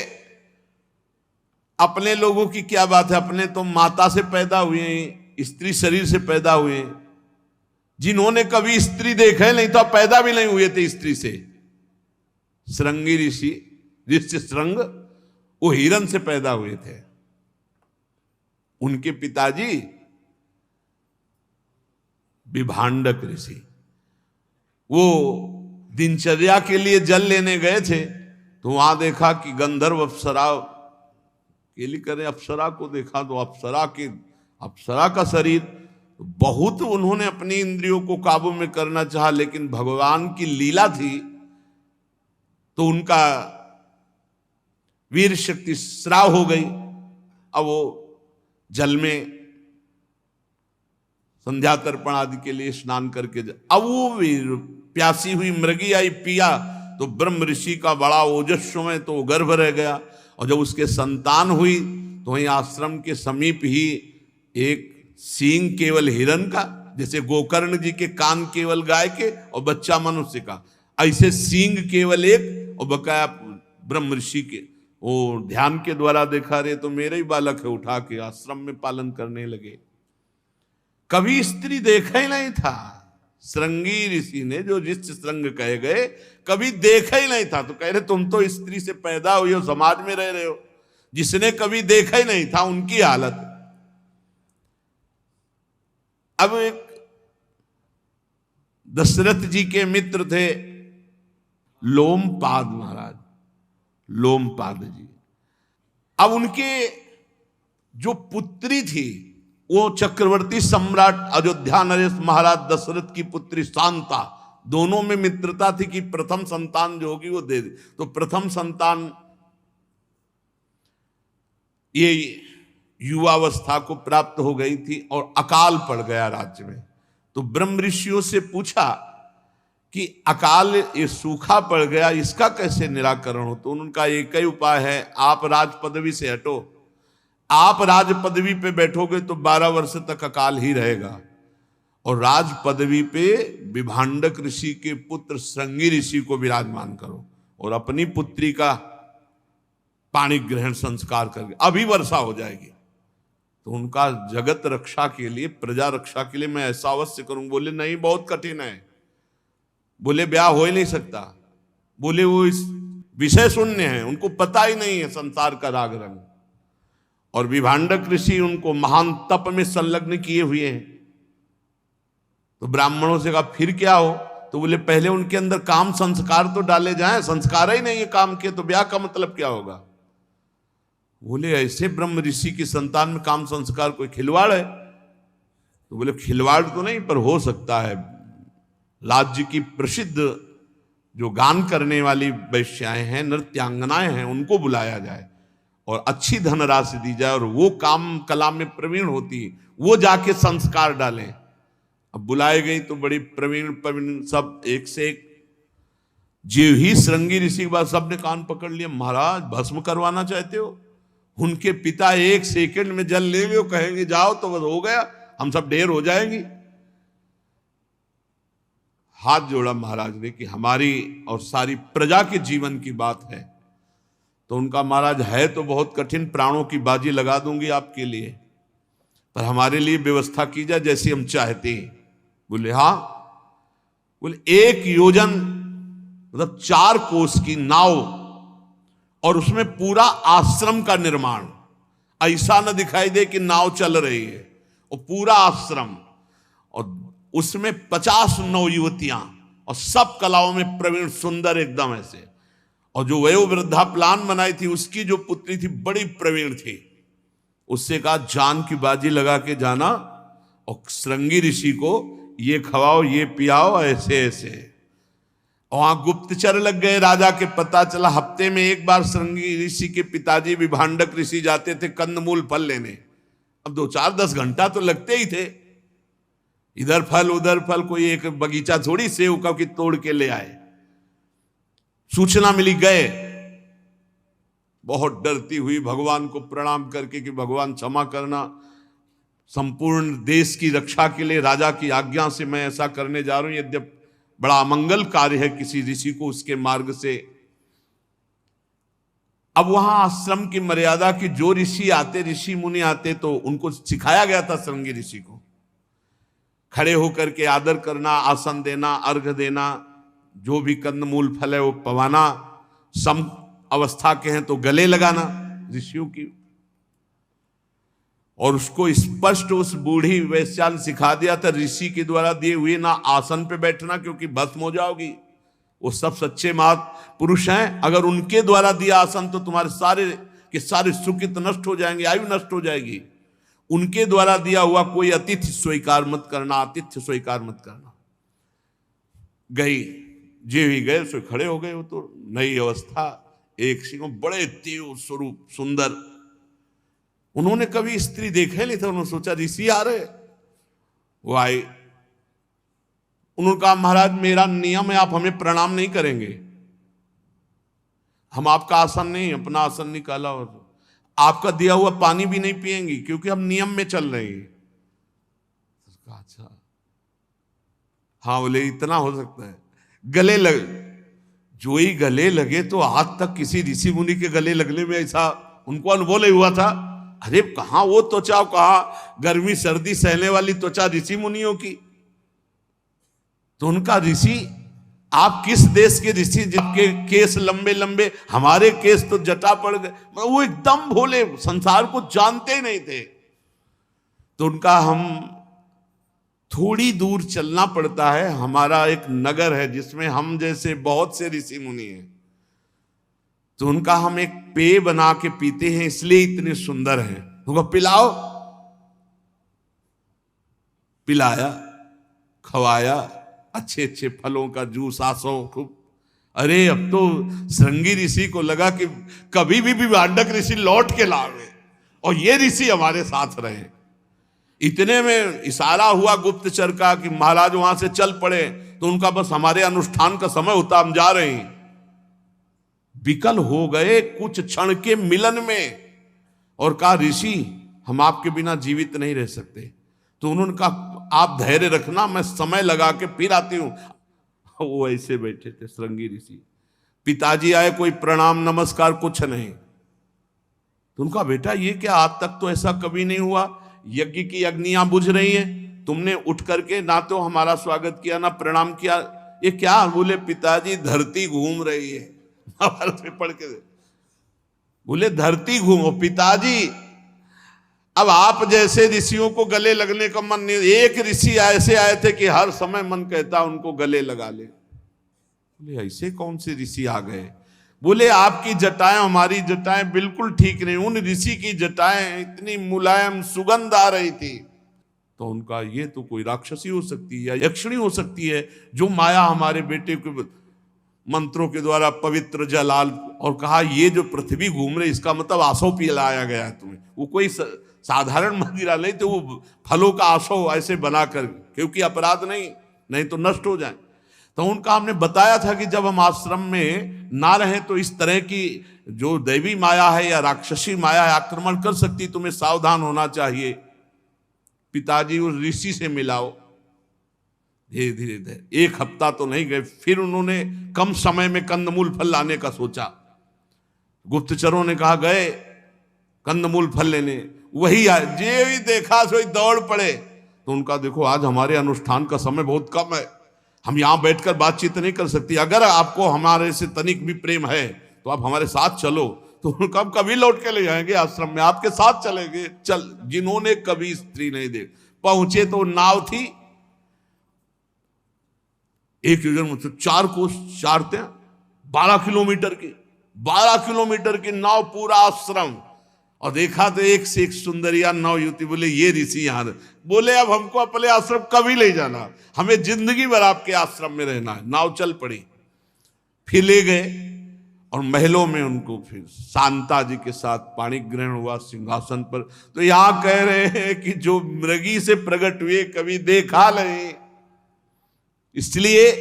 अपने लोगों की क्या बात है, अपने तो माता से पैदा हुए हैं, स्त्री शरीर से पैदा हुए हैं। जिन्होंने कभी स्त्री देखा नहीं तो पैदा भी नहीं हुए थे स्त्री से। श्रृंगी ऋषि, ऋषि श्रृंग, वो हिरण से पैदा हुए थे। उनके पिताजी विभांडक ऋषि, वो दिनचर्या के लिए जल लेने गए थे, तो वहां देखा कि गंधर्व अप्सरा केली करे, अप्सरा को देखा तो अप्सरा का शरीर, बहुत उन्होंने अपनी इंद्रियों को काबू में करना चाहा, लेकिन भगवान की लीला थी तो उनका वीर शक्ति स्राव हो गई। अब वो जल में संध्या तर्पण आदि के लिए स्नान करके अब वो प्यासी हुई मृगी आई, पिया तो ब्रह्म ऋषि का बड़ा ओजस्व तो वो गर्भ रह गया। और जब उसके संतान हुई तो वहीं आश्रम के समीप ही एक सींग केवल हिरण का, जैसे गोकर्ण जी के कान केवल गाय के और बच्चा मनुष्य का, ऐसे सींग केवल एक और बकाया ब्रह्म ऋषि के। वो ध्यान के द्वारा देखा, रहे तो मेरे ही बालक है, उठा के आश्रम में पालन करने लगे। कभी स्त्री देखा ही नहीं था। श्रृंगी ऋषि ने, जो ऋषि श्रृंग कहे गए, कभी देखा ही नहीं था। तो कह रहे तुम तो स्त्री से पैदा हुई हो, समाज में रह रहे हो, जिसने कभी देखा ही नहीं था उनकी हालत। अब एक दशरथ जी के मित्र थे लोमपाद महाराज, लोमपाद जी। अब उनके जो पुत्री थी वो चक्रवर्ती सम्राट अयोध्या नरेश महाराज दशरथ की पुत्री शांता, दोनों में मित्रता थी कि प्रथम संतान जो होगी वो दे दे। तो प्रथम संतान ये युवावस्था को प्राप्त हो गई थी और अकाल पड़ गया राज्य में। तो ब्रह्म ऋषियों से पूछा कि अकाल ये सूखा पड़ गया, इसका कैसे निराकरण हो? तो उनका एक ही उपाय है, आप राज पदवी से हटो। आप राज पदवी पे बैठोगे तो 12 वर्ष तक अकाल ही रहेगा। और राज पदवी पे विभांडक ऋषि के पुत्र श्रृंगी ऋषि को विराजमान करो और अपनी पुत्री का पाणी ग्रहण संस्कार करके अभी वर्षा हो जाएगी। तो उनका जगत रक्षा के लिए, प्रजा रक्षा के लिए मैं ऐसा अवश्य करूं। बोले नहीं, बहुत कठिन है। बोले ब्याह हो ही नहीं सकता। बोले वो इस विषय शून्य है, उनको पता ही नहीं है संसार का राग रंग। और विभांडक ऋषि उनको महान तप में संलग्न किए हुए हैं। तो ब्राह्मणों से कहा फिर क्या हो? तो बोले पहले उनके अंदर काम संस्कार तो डाले जाएं, संस्कार ही नहीं है काम के, तो ब्याह का मतलब क्या होगा? बोले ऐसे ब्रह्म ऋषि की संतान में काम संस्कार कोई खिलवाड़ है? तो बोले खिलवाड़ तो नहीं, पर हो सकता है राज्य की प्रसिद्ध जो गान करने वाली वैश्याएं हैं, नृत्यांगनाएं हैं, उनको बुलाया जाए और अच्छी धनराशि दी जाए और वो काम कला में प्रवीण होती है, वो जाके संस्कार डालें। अब बुलाए गई तो बड़ी प्रवीण सब एक से एक। जीव ही श्रृंगी ऋषि के बाद सबने कान पकड़ लिया, महाराज भस्म करवाना चाहते हो? उनके पिता एक सेकंड में जल लेंगे, वो कहेंगे जाओ तो बस हो गया, हम सब ढेर हो जाएंगे। हाथ जोड़ा महाराज ने कि हमारी और सारी प्रजा के जीवन की बात है। तो उनका महाराज है तो बहुत कठिन, प्राणों की बाजी लगा दूंगी आपके लिए, पर हमारे लिए व्यवस्था की जाए जैसी हम चाहते हैं। बोले हाँ। बोले 1 योजन मतलब 4 कोस की नाव और उसमें पूरा आश्रम का निर्माण, ऐसा न दिखाई दे कि नाव चल रही है, और पूरा आश्रम, और उसमें 50 नवयुवतियां और सब कलाओं में प्रवीण, सुंदर एकदम ऐसे। और जो वयोवृद्धा प्लान बनाई थी उसकी जो पुत्री थी बड़ी प्रवीण थी, उससे कहा जान की बाजी लगा के जाना और श्रृंगी ऋषि को ये खवाओ ये पियाओ ऐसे ऐसे। वहां गुप्तचर लग गए। राजा के पता चला हफ्ते में एक बार श्रृंगी ऋषि के पिताजी विभांडक ऋषि जाते थे कंदमूल फल लेने। अब 2-4-10 घंटा तो लगते ही थे, इधर फल उधर फल, कोई एक बगीचा थोड़ी सेव का कि तोड़ के ले आए। सूचना मिली, गए। बहुत डरती हुई भगवान को प्रणाम करके कि भगवान क्षमा करना, संपूर्ण देश की रक्षा के लिए राजा की आज्ञा से मैं ऐसा करने जा रहा हूं, यद्यप बड़ा अमंगल कार्य है किसी ऋषि को उसके मार्ग से। अब वहां आश्रम की मर्यादा की जो ऋषि आते, ऋषि मुनि आते, तो उनको सिखाया गया था श्रृंगी ऋषि को खड़े होकर के आदर करना, आसन देना, अर्घ देना, जो भी कंदमूल फल है वो पवाना, सम अवस्था के हैं तो गले लगाना ऋषियों की। और उसको स्पष्ट उस बूढ़ी वैश्या ने सिखा दिया था ऋषि के द्वारा दिए हुए ना आसन पे बैठना, क्योंकि भस्म हो जाओगी। वो सब सच्चे महापुरुष हैं, अगर उनके द्वारा दिया आसन तो तुम्हारे सारे के सारे सुकृत नष्ट हो जाएंगे, आयु नष्ट हो जाएगी। उनके द्वारा दिया हुआ कोई अतिथि स्वीकार मत करना, आतिथ्य स्वीकार मत करना। गई, जे भी गए सो खड़े हो गए। वो तो नई अवस्था, एक सिंह, बड़े देव स्वरूप सुंदर। उन्होंने कभी स्त्री देखा नहीं था, उन्होंने सोचा ऋषि आ रहे। वो आए, उन्होंने कहा महाराज मेरा नियम है, आप हमें प्रणाम नहीं करेंगे, हम आपका आसन नहीं, अपना आसन निकाला और आपका दिया हुआ पानी भी नहीं पिएंगे, क्योंकि हम नियम में चल रहे हैं। अच्छा हाँ, बोले इतना हो सकता है। गले लग, जो ही गले लगे तो आज तक किसी ऋषि मुनि के गले लगने में ऐसा उनको अनुभव नहीं हुआ था। अरे कहां वो त्वचा, कहा गर्मी सर्दी सहने वाली त्वचा ऋषि मुनियों की। तो उनका ऋषि, आप किस देश के ऋषि जिनके केस लंबे लंबे, हमारे केस तो जटा पड़ गए। वो एकदम भोले, संसार को जानते नहीं थे। तो उनका हम थोड़ी दूर चलना पड़ता है, हमारा एक नगर है जिसमें हम जैसे बहुत से ऋषि मुनि हैं, तो उनका हम एक पेय बना के पीते हैं, इसलिए इतने सुंदर हैं। उनको पिलाओ। पिलाया, खवाया, अच्छे अच्छे फलों का जूस, आसो खूब। अरे अब तो श्रृंगी ऋषि को लगा कि कभी भी विभाडक ऋषि लौट के लावे और ये ऋषि हमारे साथ रहे। इतने में इशारा हुआ गुप्तचर का कि महाराज वहां से चल पड़े, तो उनका बस हमारे अनुष्ठान का समय होता, हम जा रहे हैं। विकल हो गए कुछ क्षण के मिलन में और कहा ऋषि हम आपके बिना जीवित नहीं रह सकते। तो उन्होंने कहा आप धैर्य रखना, मैं समय लगा के फिर आती हूं। वो ऐसे बैठे थे श्रृंगी ऋषि, पिताजी आए, कोई प्रणाम नमस्कार कुछ नहीं। तो उनका बेटा ये क्या, आज तक तो ऐसा कभी नहीं हुआ, यज्ञ की अग्नियां बुझ रही हैं, तुमने उठ करके ना तो हमारा स्वागत किया ना प्रणाम किया, ये क्या? बोले पिताजी धरती घूम रही है। महाभारत में पढ़ के बोले धरती घूमो पिताजी। अब आप जैसे ऋषियों को गले लगने का मन नहीं, एक ऋषि ऐसे आए थे कि हर समय मन कहता उनको गले लगा ले। बोले ऐसे कौन से ऋषि आ गए? बोले आपकी जटाएं हमारी जटाएं बिल्कुल ठीक नहीं, उन ऋषि की जटाएं इतनी मुलायम सुगंध आ रही थी। तो उनका ये तो कोई राक्षसी हो सकती है या यक्षिणी हो सकती है जो माया हमारे बेटे के मंत्रों के द्वारा पवित्र जलाल, और कहा ये जो पृथ्वी घूम रही इसका मतलब आसो पिलाया गया है तुम्हें। वो कोई साधारण मदिरा नहीं तो वो फलों का आसो ऐसे बनाकर, क्योंकि अपराध नहीं तो नष्ट हो जाए। तो उनका हमने बताया था कि जब हम आश्रम में ना रहे तो इस तरह की जो दैवी माया है या राक्षसी माया है आक्रमण कर सकती, तुम्हें सावधान होना चाहिए। पिताजी उस ऋषि से मिलाओ। धीरे धीरे एक हफ्ता तो नहीं गए, फिर उन्होंने कम समय में कंदमूल फल लाने का सोचा। गुप्तचरों ने कहा गए कंदमूल फल लेने, वही आए, जे भी देखा सो दौड़ पड़े। तो उनका देखो आज हमारे अनुष्ठान का समय बहुत कम है, हम यहां बैठकर बातचीत नहीं कर सकती, अगर आपको हमारे से तनिक भी प्रेम है तो आप हमारे साथ चलो। तो उनका हम कभी लौट के ले जाएंगे आश्रम में, आपके साथ चलेंगे। चल, जिन्होंने कभी स्त्री नहीं देख पहुंचे तो नाव थी, एक योजन 4 कोस चारते 12 किलोमीटर की नाव, पूरा आश्रम। और देखा तो एक से एक सुंदरिया नव युवती। बोले ये ऋषि यहां, बोले अब हमको अपने आश्रम कभी ले जाना, हमें जिंदगी भर आपके आश्रम में रहना है। नाव चल पड़ी, फिर ले गए और महलों में उनको फिर शांता जी के साथ पाणी ग्रहण हुआ सिंहासन पर। तो यहां कह रहे हैं कि जो मृगी से प्रकट हुए कभी देखा नहीं, इसलिए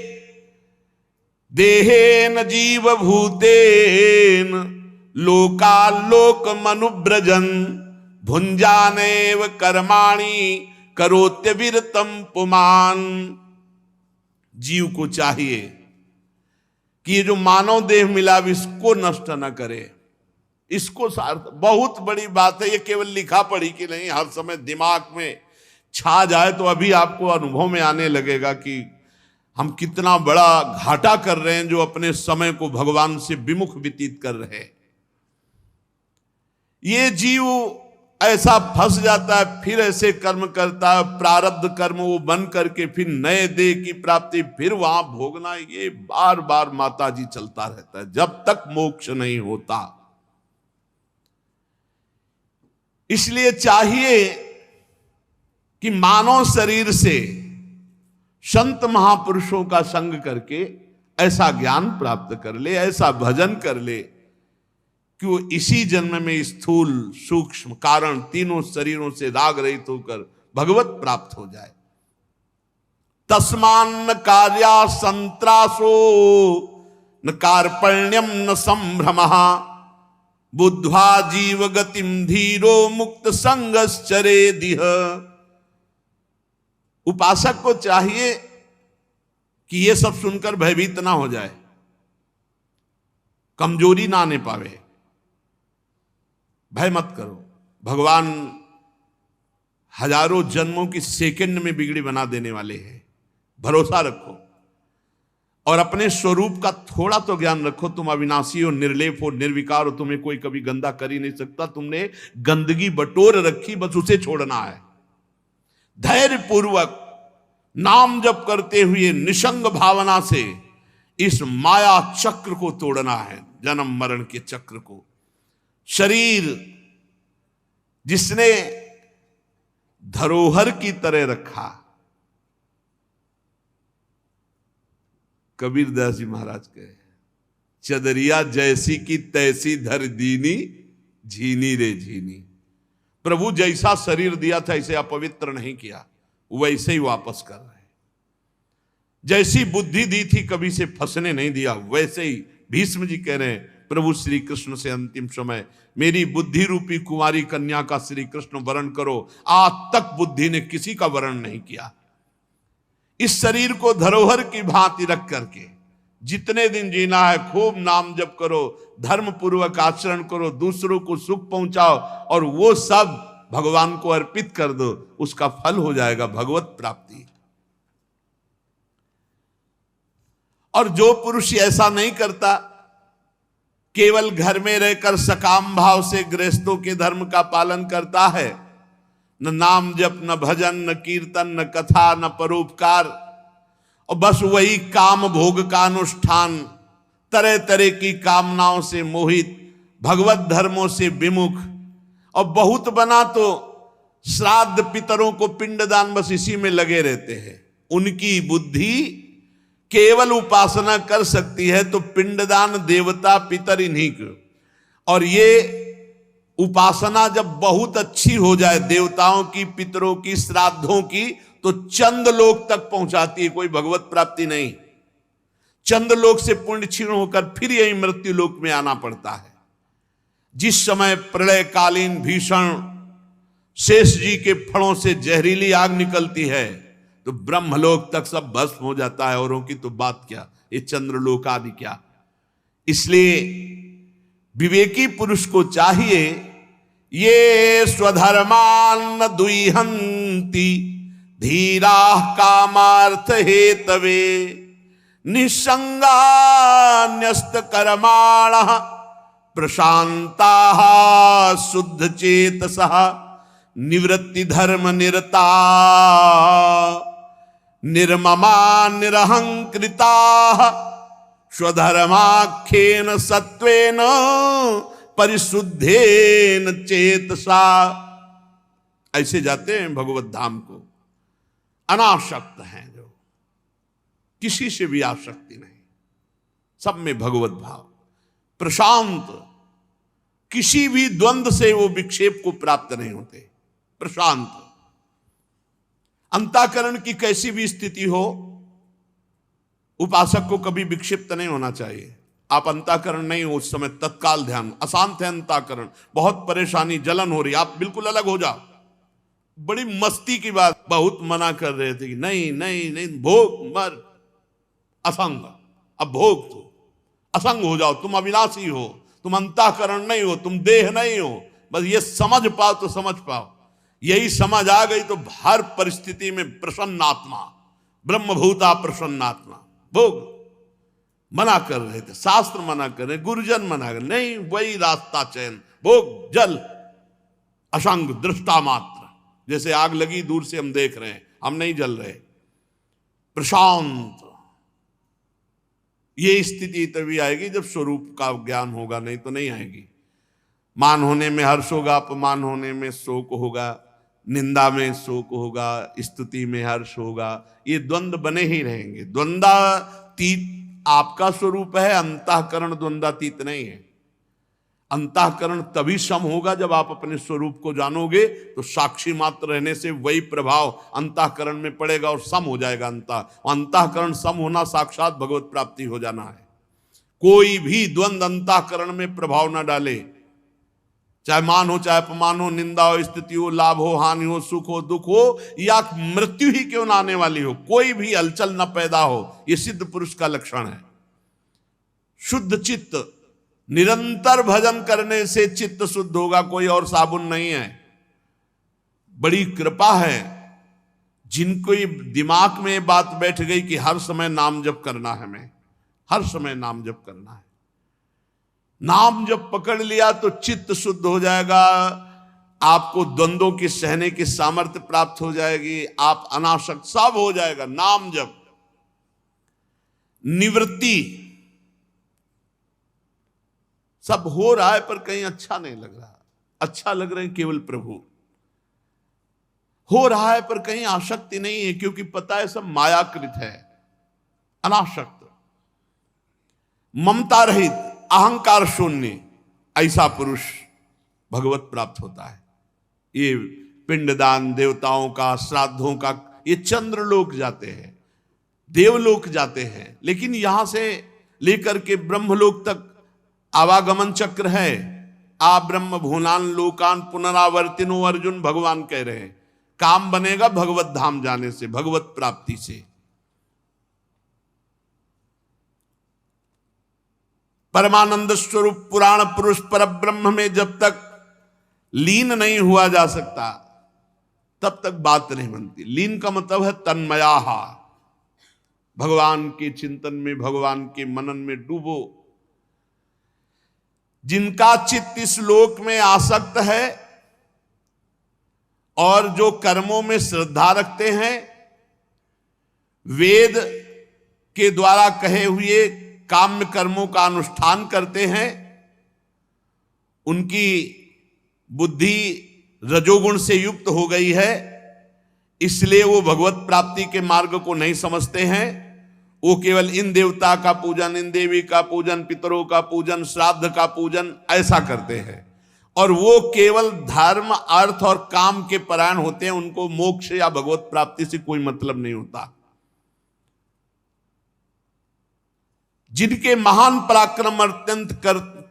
देहेन जीव भूतेन लोकालोक मनुब्रजन भुंजानेव कर्माणि करोत्य विरतम पुमान। जीव को चाहिए कि ये जो मानव देह मिला इसको नष्ट न करे, इसको सार्थ। बहुत बड़ी बात है, ये केवल लिखा पढ़ी की नहीं, हर समय दिमाग में छा जाए तो अभी आपको अनुभव में आने लगेगा कि हम कितना बड़ा घाटा कर रहे हैं जो अपने समय को भगवान से विमुख व्यतीत कर रहे हैं। ये जीव ऐसा फंस जाता है, फिर ऐसे कर्म करता है, प्रारब्ध कर्म वो बन करके फिर नए देह की प्राप्ति, फिर वहां भोगना, ये बार बार माता जी चलता रहता है जब तक मोक्ष नहीं होता। इसलिए चाहिए कि मानव शरीर से संत महापुरुषों का संग करके ऐसा ज्ञान प्राप्त कर ले, ऐसा भजन कर ले कि वो इसी जन्म में स्थूल सूक्ष्म कारण तीनों शरीरों से राग रहित होकर भगवत प्राप्त हो जाए। तस्मान कार्या संत्रासो न कार्पण्यम न संभ्रमः बुद्ध्वा जीव गतिम धीरो मुक्त संगश्चरेदिह। उपासक को चाहिए कि ये सब सुनकर भयभीत ना हो जाए, कमजोरी ना आने पावे। भय मत करो, भगवान हजारों जन्मों की सेकंड में बिगड़ी बना देने वाले हैं। भरोसा रखो और अपने स्वरूप का थोड़ा तो ज्ञान रखो। तुम अविनाशी हो, निर्लेप हो, निर्विकार हो, तुम्हें कोई कभी गंदा कर ही नहीं सकता। तुमने गंदगी बटोर रखी, बस उसे छोड़ना है। धैर्य पूर्वक नाम जप करते हुए निसंग भावना से इस माया चक्र को तोड़ना है, जन्म मरण के चक्र को। शरीर जिसने धरोहर की तरह रखा, कबीर दास जी महाराज कहे, चदरिया जैसी की तैसी धर दीनी, झीनी रे झीनी। प्रभु जैसा शरीर दिया था इसे अपवित्र नहीं किया, वैसे ही वापस कर रहे हैं। जैसी बुद्धि दी थी कभी से फंसने नहीं दिया, वैसे ही भीष्म जी कह रहे हैं प्रभु श्री कृष्ण से अंतिम समय मेरी बुद्धि रूपी कुमारी कन्या का श्री कृष्ण वरण करो। आज तक बुद्धि ने किसी का वरण नहीं किया। इस शरीर को धरोहर की भांति रख करके जितने दिन जीना है खूब नाम जप करो, धर्म पूर्वक आचरण करो, दूसरों को सुख पहुंचाओ और वो सब भगवान को अर्पित कर दो, उसका फल हो जाएगा भगवत प्राप्ति। और जो पुरुष ऐसा नहीं करता, केवल घर में रहकर सकाम भाव से गृहस्थों के धर्म का पालन करता है, न नाम जप, न भजन, न कीर्तन, न कथा, न परोपकार, और बस वही काम भोग का अनुष्ठान, तरह तरह की कामनाओं से मोहित, भगवत धर्मों से विमुख, और बहुत बना तो श्राद्ध पितरों को पिंडदान, बस इसी में लगे रहते हैं। उनकी बुद्धि केवल उपासना कर सकती है तो पिंडदान, देवता, पितर इन्हीं को। और ये उपासना जब बहुत अच्छी हो जाए देवताओं की, पितरों की, श्राद्धों की, तो चंद लोक तक पहुंचाती है, कोई भगवत प्राप्ति नहीं। चंद लोक से पुण्य क्षीण होकर फिर यही मृत्यु लोक में आना पड़ता है। जिस समय प्रलयकालीन भीषण शेष जी के फणों से जहरीली आग निकलती है तो ब्रह्मलोक तक सब भस्म हो जाता है, औरों की तो बात क्या, ये चंद्रलोक आदि क्या। इसलिए विवेकी पुरुष को चाहिए, ये स्वधर्मान दुईहंती धीरा कामार्थ हेतवे निसंगा न्यस्त कर्माण प्रशांता शुद्ध चेतसः निवृत्ति धर्म निरता निर्ममा निरहंकृता स्वधर्माख्येन सत्वेन परिशुद्धेन चेतसा। ऐसे जाते हैं भगवत धाम को, अनासक्त हैं, जो किसी से भी आसक्ति नहीं, सब में भगवत भाव, प्रशांत, किसी भी द्वंद्व से वो विक्षेप को प्राप्त नहीं होते, प्रशांत। अंतःकरण की कैसी भी स्थिति हो, उपासक को कभी विक्षिप्त नहीं होना चाहिए। आप अंतःकरण नहीं हो उस समय, तत्काल ध्यान, अशांत है अंतःकरण, बहुत परेशानी, जलन हो रही, आप बिल्कुल अलग हो जाओ। बड़ी मस्ती की बात, बहुत मना कर रहे थे कि नहीं नहीं नहीं, भोग मर, असंग, अब भोग तो असंग हो जाओ, तुम अविनाशी हो, तुम अंतःकरण नहीं हो, तुम देह नहीं हो, बस ये समझ पाओ तो समझ पाओ। यही समझ आ गई तो हर परिस्थिति में प्रसन्नात्मा, ब्रह्मभूता प्रसन्नात्मा। भोग मना कर रहे थे, शास्त्र मना कर रहे, गुरुजन मना कर, नहीं वही रास्ता चयन, भोग जल असंग दृष्टा मात्र, जैसे आग लगी दूर से हम देख रहे हैं, हम नहीं जल रहे, प्रशांत। ये स्थिति तभी आएगी जब स्वरूप का ज्ञान होगा, नहीं तो नहीं आएगी। मान होने में हर्ष होगा, अपमान होने में शोक होगा, निंदा में शोक होगा, स्तुति में हर्ष होगा, ये द्वंद्व बने ही रहेंगे। द्वंद्वातीत आपका स्वरूप है, अंतःकरण द्वंद्वातीत नहीं है। अंतःकरण तभी सम होगा जब आप अपने स्वरूप को जानोगे, तो साक्षी मात्र रहने से वही प्रभाव अंतःकरण में पड़ेगा और सम हो जाएगा। अंतःकरण सम होना साक्षात भगवत प्राप्ति हो जाना है। कोई भी द्वंद्व अंतःकरण में प्रभाव न डाले, चाहे मान हो, चाहे अपमान हो, निंदा हो, स्थिति हो, लाभ हो, हानि हो, सुख हो, दुख हो, या मृत्यु ही क्यों ना आने वाली हो, कोई भी हलचल न पैदा हो, यह सिद्ध पुरुष का लक्षण है। शुद्ध चित्त, निरंतर भजन करने से चित्त शुद्ध होगा, कोई और साबुन नहीं है। बड़ी कृपा है जिनको ये दिमाग में बात बैठ गई कि हर समय नाम जप करना है, हमें हर समय नाम जप करना है। नाम जब पकड़ लिया तो चित्त शुद्ध हो जाएगा, आपको द्वंद्वों की सहने की सामर्थ्य प्राप्त हो जाएगी, आप अनासक्त सब हो जाएगा। नाम जप, निवृत्ति, सब हो रहा है पर कहीं अच्छा नहीं लग रहा, अच्छा लग रहे हैं केवल प्रभु। हो रहा है पर कहीं आसक्ति नहीं है, क्योंकि पता है सब मायाकृत है। अनासक्त, ममता रहित, अहंकार शून्य, ऐसा पुरुष भगवत प्राप्त होता है। ये पिंडदान, देवताओं का, श्राद्धों का, ये चंद्रलोक जाते हैं, देवलोक जाते हैं, लेकिन यहां से लेकर के ब्रह्मलोक तक आवागमन चक्र है। आ ब्रह्म भुवनान लोकान पुनरावर्तिनो, अर्जुन भगवान कह रहे हैं। काम बनेगा भगवत धाम जाने से, भगवत प्राप्ति से। परमानंद स्वरूप पुराण पुरुष पर ब्रह्म में जब तक लीन नहीं हुआ जा सकता, तब तक बात नहीं बनती। लीन का मतलब है तन्मयाहा, भगवान के चिंतन में, भगवान के मनन में डूबो। जिनका चित्त इस लोक में आसक्त है और जो कर्मों में श्रद्धा रखते हैं, वेद के द्वारा कहे हुए काम्य कर्मों का अनुष्ठान करते हैं, उनकी बुद्धि रजोगुण से युक्त हो गई है, इसलिए वो भगवत प्राप्ति के मार्ग को नहीं समझते हैं। वो केवल इन देवता का पूजन, इन देवी का पूजन, पितरों का पूजन, श्राद्ध का पूजन ऐसा करते हैं, और वो केवल धर्म, अर्थ और काम के परायण होते हैं। उनको मोक्ष या भगवत प्राप्ति से कोई मतलब नहीं होता। जिनके महान पराक्रम अत्यंत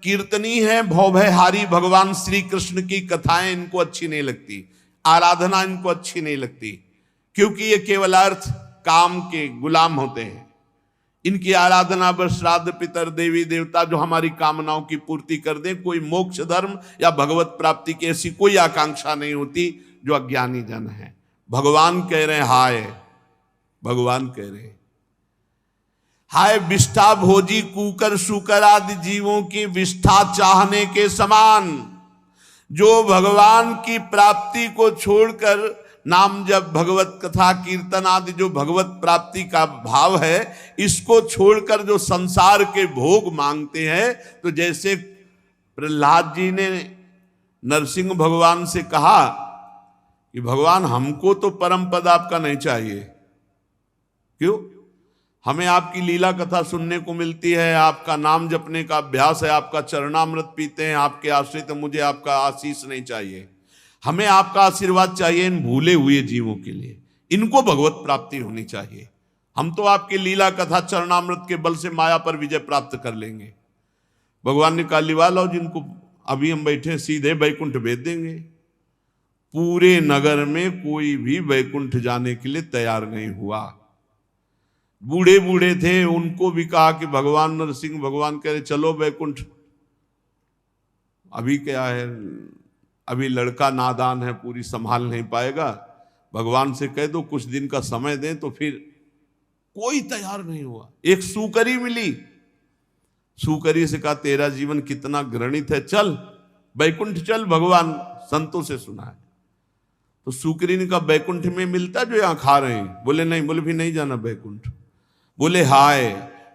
कीर्तनीय है, भवभयहारी भगवान श्री कृष्ण की कथाएं इनको अच्छी नहीं लगती, आराधना इनको अच्छी नहीं लगती, क्योंकि ये केवल अर्थ काम के गुलाम होते हैं। इनकी आराधना बस श्राद्ध, पितर, देवी देवता जो हमारी कामनाओं की पूर्ति कर दें, कोई मोक्ष धर्म या भगवत प्राप्ति की ऐसी कोई आकांक्षा नहीं होती, जो अज्ञानी जन है। भगवान कह रहे हैं हाय, भगवान कह रहे हैं हाय विष्ठा भोजी कुकर शुकर आदि जीवों की विष्ठा चाहने के समान, जो भगवान की प्राप्ति को छोड़कर नाम जब, भगवत कथा, कीर्तन आदि जो भगवत प्राप्ति का भाव है, इसको छोड़कर जो संसार के भोग मांगते हैं, तो जैसे प्रहलाद जी ने नरसिंह भगवान से कहा कि भगवान हमको तो परम पद आपका नहीं चाहिए, क्यों? हमें आपकी लीला कथा सुनने को मिलती है, आपका नाम जपने का अभ्यास है, आपका चरणामृत पीते हैं, आपके आश्रित, मुझे आपका आशीष नहीं चाहिए, हमें आपका आशीर्वाद चाहिए इन भूले हुए जीवों के लिए, इनको भगवत प्राप्ति होनी चाहिए। हम तो आपकी लीला कथा चरणामृत के बल से माया पर विजय प्राप्त कर लेंगे। भगवान ने कहा लिवा लो, जिनको अभी हम बैठे सीधे वैकुंठ भेज देंगे। पूरे नगर में कोई भी वैकुंठ जाने के लिए तैयार नहीं हुआ। बूढ़े बूढ़े थे, उनको भी कहा कि भगवान नरसिंह भगवान कह रहे चलो वैकुंठ। अभी क्या है, अभी लड़का नादान है, पूरी संभाल नहीं पाएगा, भगवान से कह दो कुछ दिन का समय दें, तो फिर कोई तैयार नहीं हुआ। एक सूकरी मिली, सूकरी से कहा तेरा जीवन कितना घृणित है, चल वैकुंठ चल, भगवान संतों से सुना है। तो सूकरी ने कहा वैकुंठ में मिलता जो यहां खा रहे हैं? बोले नहीं। बोले भी नहीं जाना वैकुंठ। बोले हाय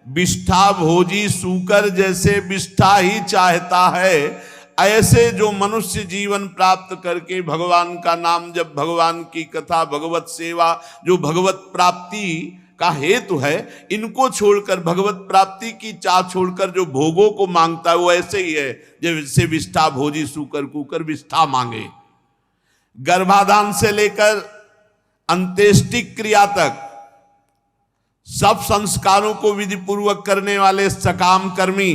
विष्ठा भोजी सूकर जैसे विष्ठा ही चाहता है, ऐसे जो मनुष्य जीवन प्राप्त करके भगवान का नाम जब, भगवान की कथा, भगवत सेवा जो भगवत प्राप्ति का हेतु है, इनको छोड़कर, भगवत प्राप्ति की चाह छोड़कर जो भोगों को मांगता है, वो ऐसे ही है जैसे विष्ठा भोजी सूकर कुकर विष्ठा मांगे। गर्भाधान से लेकर अंत्येष्टि क्रिया तक सब संस्कारों को विधि पूर्वक करने वाले सकाम कर्मी,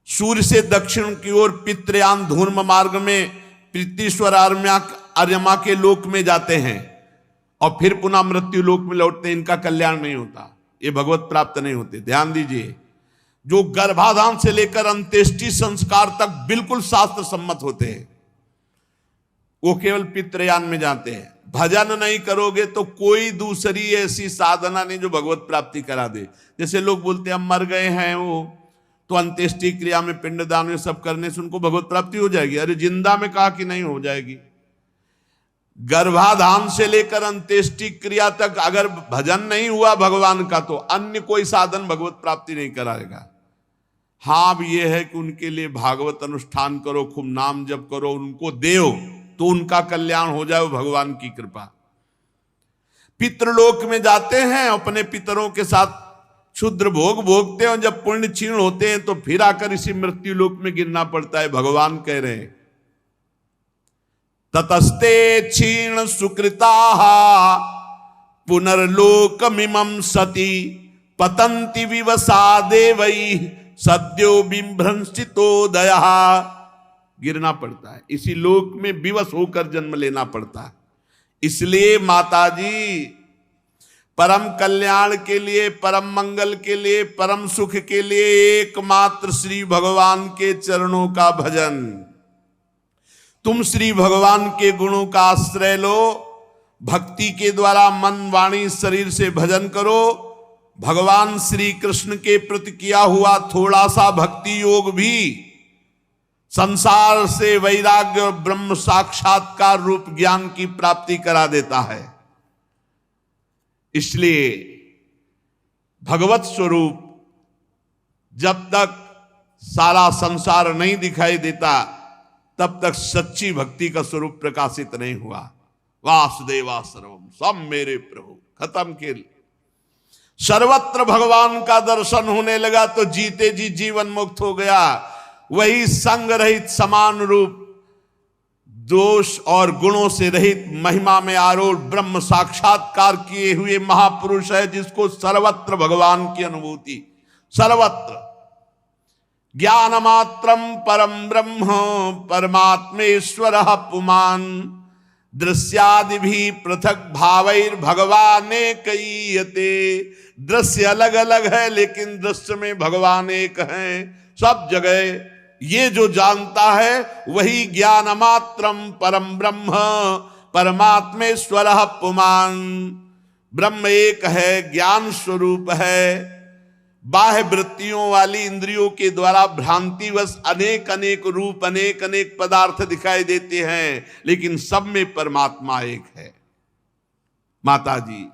सूर्य से दक्षिण की ओर पितृयान धूर्म मार्ग में प्रीतिश्वर आर्यमा के लोक में जाते हैं और फिर पुनः मृत्यु लोक में लौटते हैं। इनका कल्याण नहीं होता, ये भगवत प्राप्त नहीं होते। ध्यान दीजिए, जो गर्भाधान से लेकर अंत्येष्टि संस्कार तक बिल्कुल शास्त्र सम्मत होते हैं, वो केवल पितृयान में जाते हैं। भजन नहीं करोगे तो कोई दूसरी ऐसी साधना नहीं जो भगवत प्राप्ति करा दे। जैसे लोग बोलते हैं हम मर गए हैं, वो तो अंत्येष्टि क्रिया में, पिंडदान में सब करने से उनको भगवत प्राप्ति हो जाएगी। अरे जिंदा में कहा कि नहीं हो जाएगी। गर्भाधान से लेकर अंत्येष्टि क्रिया तक अगर भजन नहीं हुआ भगवान का, तो अन्य कोई साधन भगवत प्राप्ति नहीं कराएगा। हाँ, अब यह है कि उनके लिए भागवत अनुष्ठान करो, खूब नाम जप करो, उनको देओ तो उनका कल्याण हो जाए, भगवान की कृपा। पितृलोक में जाते हैं, अपने पितरों के साथ क्षुद्र भोग भोगते हैं, जब पुण्य क्षीण होते हैं तो फिर आकर इसी मृत्यु लोक में गिरना पड़ता है। भगवान कह रहे हैं ततस्ते क्षीण सुकृता पुनर्लोकमिमं सति पतंति विवसा देवई सद्यो बिभ्रंसितोदया। गिरना पड़ता है, इसी लोक में विवश होकर जन्म लेना पड़ता है। इसलिए माताजी परम कल्याण के लिए, परम मंगल के लिए, परम सुख के लिए एकमात्र श्री भगवान के चरणों का भजन। तुम श्री भगवान के गुणों का आश्रय लो, भक्ति के द्वारा मन वाणी शरीर से भजन करो। भगवान श्री कृष्ण के प्रति किया हुआ थोड़ा सा भक्ति योग भी संसार से वैराग्य और ब्रह्म साक्षात्कार रूप ज्ञान की प्राप्ति करा देता है। इसलिए भगवत स्वरूप जब तक सारा संसार नहीं दिखाई देता तब तक सच्ची भक्ति का स्वरूप प्रकाशित नहीं हुआ। वासुदेवा सर्वम, सब मेरे प्रभु। खत्म खेल। सर्वत्र भगवान का दर्शन होने लगा तो जीते जी जीवन मुक्त हो गया। वही संग रहित समान रूप दोष और गुणों से रहित महिमा में आरूढ़ ब्रह्म साक्षात्कार किए हुए महापुरुष है, जिसको सर्वत्र भगवान की अनुभूति। सर्वत्र ज्ञान मात्रम परम ब्रह्म परमात्मेश्वर पुमान दृश्यादि भी पृथक भावैर भगवाने कईयते। दृश्य अलग अलग है लेकिन दृश्य में भगवान एक है। सब जगह ये जो जानता है वही ज्ञान मात्रम परम ब्रह्म परमात्मेश्वर पुमान। ब्रह्म एक है, ज्ञान स्वरूप है। बाह्य वृत्तियों वाली इंद्रियों के द्वारा भ्रांतिवश अनेक अनेक रूप, अनेक अनेक पदार्थ दिखाई देते हैं, लेकिन सब में परमात्मा एक है। माता जी,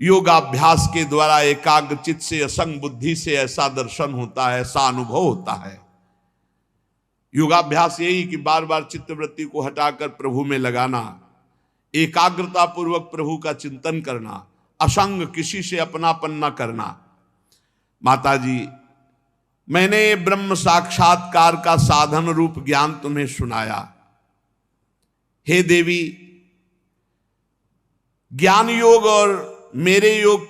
योगाभ्यास के द्वारा एकाग्र चित्त से, असंग बुद्धि से ऐसा दर्शन होता है, ऐसा अनुभव होता है। योगाभ्यास यही कि बार बार चित्तवृत्ति को हटाकर प्रभु में लगाना, एकाग्रता पूर्वक प्रभु का चिंतन करना, असंग, किसी से अपनापन न करना। माता जी, मैंने ब्रह्म साक्षात्कार का साधन रूप ज्ञान तुम्हें सुनाया। हे देवी, ज्ञान योग और मेरे योग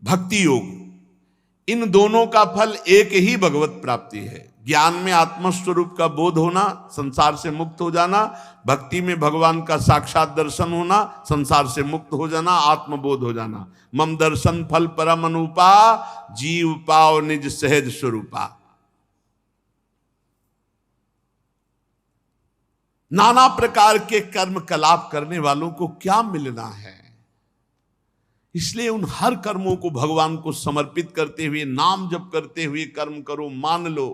भक्ति योग, इन दोनों का फल एक ही भगवत प्राप्ति है। ज्ञान में आत्मस्वरूप का बोध होना, संसार से मुक्त हो जाना। भक्ति में भगवान का साक्षात दर्शन होना, संसार से मुक्त हो जाना, आत्मबोध हो जाना। मम दर्शन फल परम अनुपा जीव पाओ निज सहज स्वरूपा। नाना प्रकार के कर्म कलाप करने वालों को क्या मिलना है? इसलिए उन हर कर्मों को भगवान को समर्पित करते हुए, नाम जप करते हुए कर्म करो। मान लो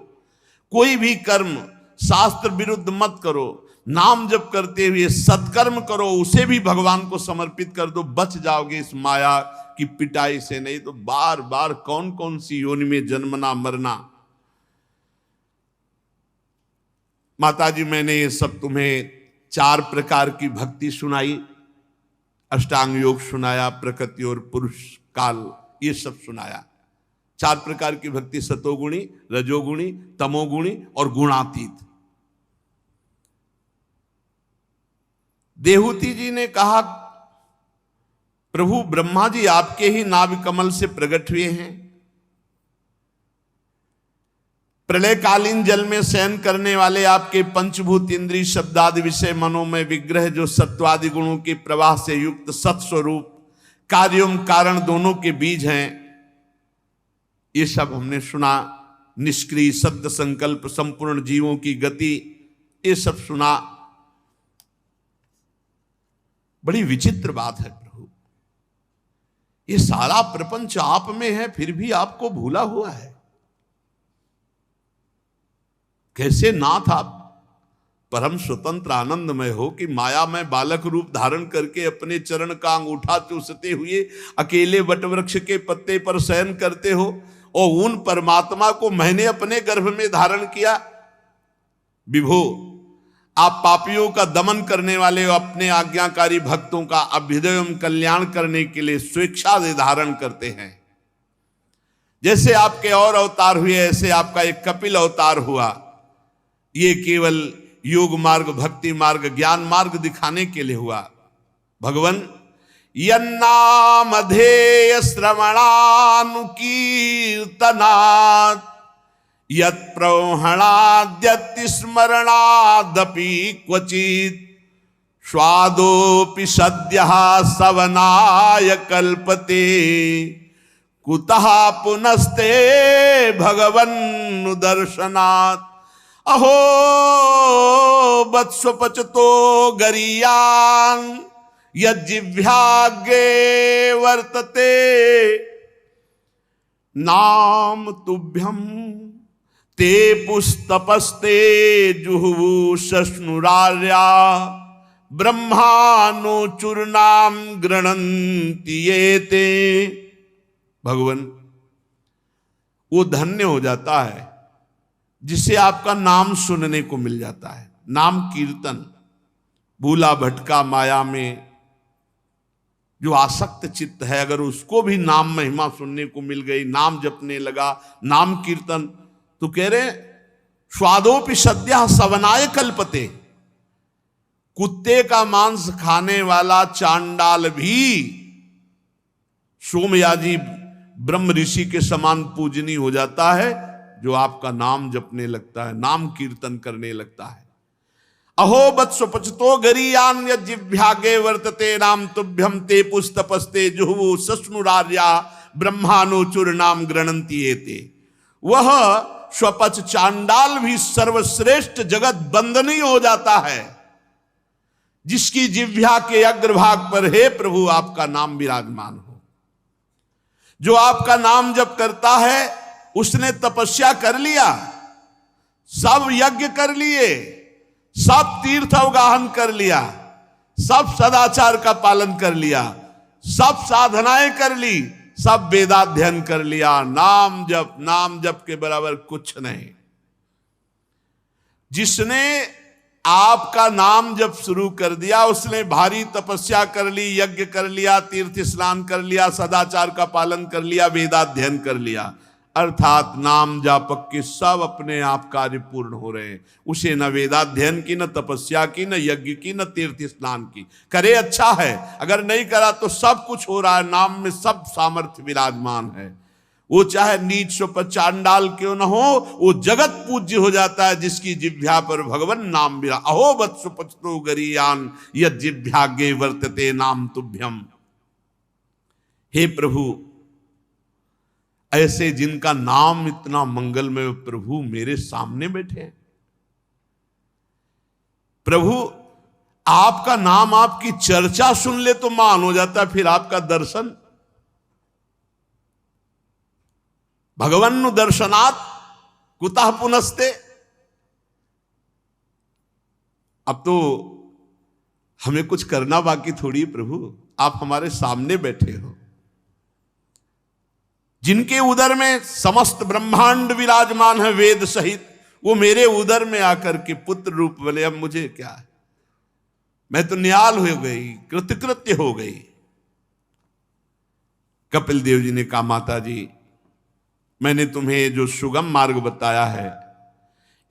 कोई भी कर्म शास्त्र विरुद्ध मत करो, नाम जप करते हुए सत्कर्म करो, उसे भी भगवान को समर्पित कर दो। बच जाओगे इस माया की पिटाई से। नहीं तो बार बार कौन कौन सी योनि में जन्मना मरना। माता जी, मैंने ये सब तुम्हें 4 प्रकार की भक्ति सुनाई, अष्टांग योग सुनाया, प्रकृति और पुरुष काल, ये सब सुनाया। 4 प्रकार की भक्ति, सतोगुणी, रजोगुणी, तमोगुणी और गुणातीत। देहूती जी ने कहा, प्रभु ब्रह्मा जी आपके ही नाभि कमल से प्रकट हुए हैं। प्रलयकालीन जल में शयन करने वाले आपके पंचभूत इंद्रिय शब्दादि विषय मनोमय विग्रह, जो सत्वादि गुणों के प्रवाह से युक्त सत्स्वरूप, कार्यों कारण दोनों के बीज हैं, ये सब हमने सुना। निष्क्रिय सत्य संकल्प, संपूर्ण जीवों की गति, ये सब सुना। बड़ी विचित्र बात है प्रभु, ये सारा प्रपंच आप में है, फिर भी आपको भूला हुआ है। कैसे नाथ आप परम स्वतंत्र आनंदमय हो कि माया में बालक रूप धारण करके अपने चरण का अंगूठा चूसते हुए अकेले वटवृक्ष के पत्ते पर शयन करते हो, और उन परमात्मा को मैंने अपने गर्भ में धारण किया। विभो, आप पापियों का दमन करने वाले हो, अपने आज्ञाकारी भक्तों का अभ्युदय एवं कल्याण करने के लिए स्वेच्छा से धारण करते हैं। जैसे आपके और अवतार हुए ऐसे आपका एक कपिल अवतार हुआ, ये केवल योग मार्ग, भक्ति मार्ग, ज्ञान मार्ग दिखाने के लिए हुआ। भगवान यन्नामधेय श्रवणानुकीर्तनात् यत्प्रवहणाद्यति स्मरणादपि क्वचित् स्वादोपि सद्यः सवनाय कल्पते कुतः पुनस्ते भगवन् दर्शनात्। अहो वत्सपचतो गरीयान् यज्जिह्वाग्रे वर्तते नाम तुभ्यं ते पुस्तपस्ते जुहुवु सस्नुरार्या ब्रह्मानो चूर्णाम गृणन्ति ये ते। भगवान वो धन्य हो जाता है जिसे आपका नाम सुनने को मिल जाता है। नाम कीर्तन, भूला भटका माया में जो आसक्त चित्त है, अगर उसको भी नाम महिमा सुनने को मिल गई, नाम जपने लगा, नाम कीर्तन, तो कह रहे स्वादोपि सद्यः सवनाय कल्पते। कुत्ते का मांस खाने वाला चांडाल भी सोमयाजी ब्रह्म ऋषि के समान पूजनीय हो जाता है जो आपका नाम जपने लगता है, नाम कीर्तन करने लगता है। अहो वत्सपचतो गरीयान् यज्जिह्वाग्रे वर्तते नाम तुभ्यं ते पुस्तपस्ते जुहुवु सस्नुरार्या ब्रह्मानो चूर्णाम गृणन्ति ये ते। वह स्वपच चांडाल भी सर्वश्रेष्ठ जगत बंदनीय हो जाता है जिसकी जिह्वा के अग्रभाग पर हे प्रभु आपका नाम विराजमान हो। जो आपका नाम जप करता है उसने तपस्या कर लिया, सब यज्ञ कर लिए, सब तीर्थ अवगाहन कर लिया, सब सदाचार का पालन कर लिया, सब साधनाएं कर ली, सब वेदाध्ययन कर लिया, नाम जप के बराबर कुछ नहीं। जिसने आपका नाम जब शुरू कर दिया उसने भारी तपस्या कर ली, यज्ञ कर लिया, तीर्थ स्नान कर लिया, सदाचार का पालन कर लिया, वेदाध्ययन कर लिया, अर्थात नाम जापक के सब अपने आप कार्य पूर्ण हो रहे हैं। उसे न वेदाध्ययन की, न तपस्या की, न यज्ञ की, न तीर्थ स्नान की। करे अच्छा है, अगर नहीं करा तो सब कुछ हो रहा है, नाम में सब सामर्थ्य विराजमान है। वो चाहे नीच स्वप चांडाल क्यों न हो, वो जगत पूज्य हो जाता है जिसकी जिह्वा पर भगवान नाम विरा। अहो वत्सपचतो गरीयान् यज्जिह्वाग्रे वर्तते नाम तुभ्यम। हे प्रभु, ऐसे जिनका नाम इतना मंगलमय, प्रभु मेरे सामने बैठे हैं। प्रभु आपका नाम, आपकी चर्चा सुन ले तो मान हो जाता है, फिर आपका दर्शन। भगवन् दर्शनात् कुतः पुनस्ते। अब तो हमें कुछ करना बाकी थोड़ी प्रभु, आप हमारे सामने बैठे हो। जिनके उदर में समस्त ब्रह्मांड विराजमान है वेद सहित, वो मेरे उदर में आकर के पुत्र रूप बोले, अब मुझे क्या है, मैं तो निहाल हो गई, कृतकृत्य हो गई। कपिल देव जी ने कहा, माता जी मैंने तुम्हें जो सुगम मार्ग बताया है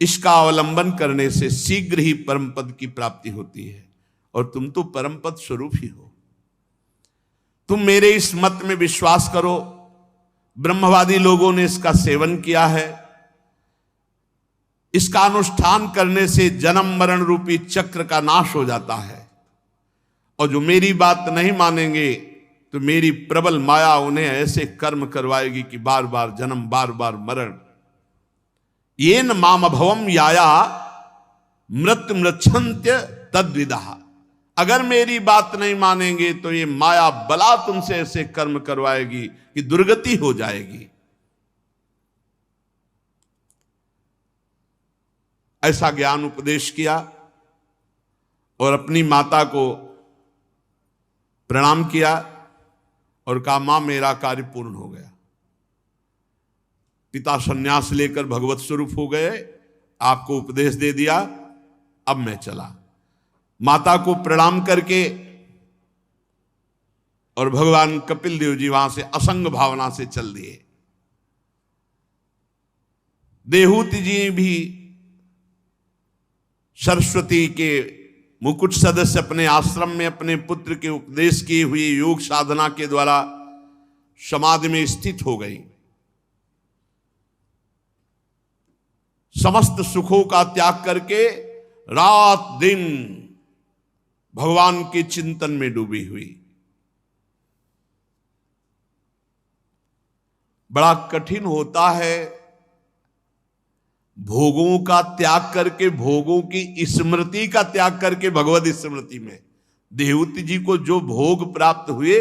इसका अवलंबन करने से शीघ्र ही परम पद की प्राप्ति होती है, और तुम तो परम पद स्वरूप ही हो। तुम मेरे इस मत में विश्वास करो। ब्रह्मवादी लोगों ने इसका सेवन किया है। इसका अनुष्ठान करने से जन्म मरण रूपी चक्र का नाश हो जाता है, और जो मेरी बात नहीं मानेंगे तो मेरी प्रबल माया उन्हें ऐसे कर्म करवाएगी कि बार बार जन्म, बार बार मरण। येन माम भवम याया मृत्यु मृच्छन्त्य तद्विदः। अगर मेरी बात नहीं मानेंगे तो ये माया बला तुमसे ऐसे कर्म करवाएगी कि दुर्गति हो जाएगी। ऐसा ज्ञान उपदेश किया और अपनी माता को प्रणाम किया और कहा, मां मेरा कार्य पूर्ण हो गया। पिता सन्यास लेकर भगवत स्वरूप हो गए, आपको उपदेश दे दिया, अब मैं चला। माता को प्रणाम करके और भगवान कपिल देव जी वहां से असंग भावना से चल दिए। देहूति जी भी सरस्वती के मुकुट सदस्य अपने आश्रम में अपने पुत्र के उपदेश किए हुए योग साधना के द्वारा समाधि में स्थित हो गई। समस्त सुखों का त्याग करके रात दिन भगवान के चिंतन में डूबी हुई। बड़ा कठिन होता है भोगों का त्याग करके, भोगों की स्मृति का त्याग करके भगवत स्मृति में। देहूति जी को जो भोग प्राप्त हुए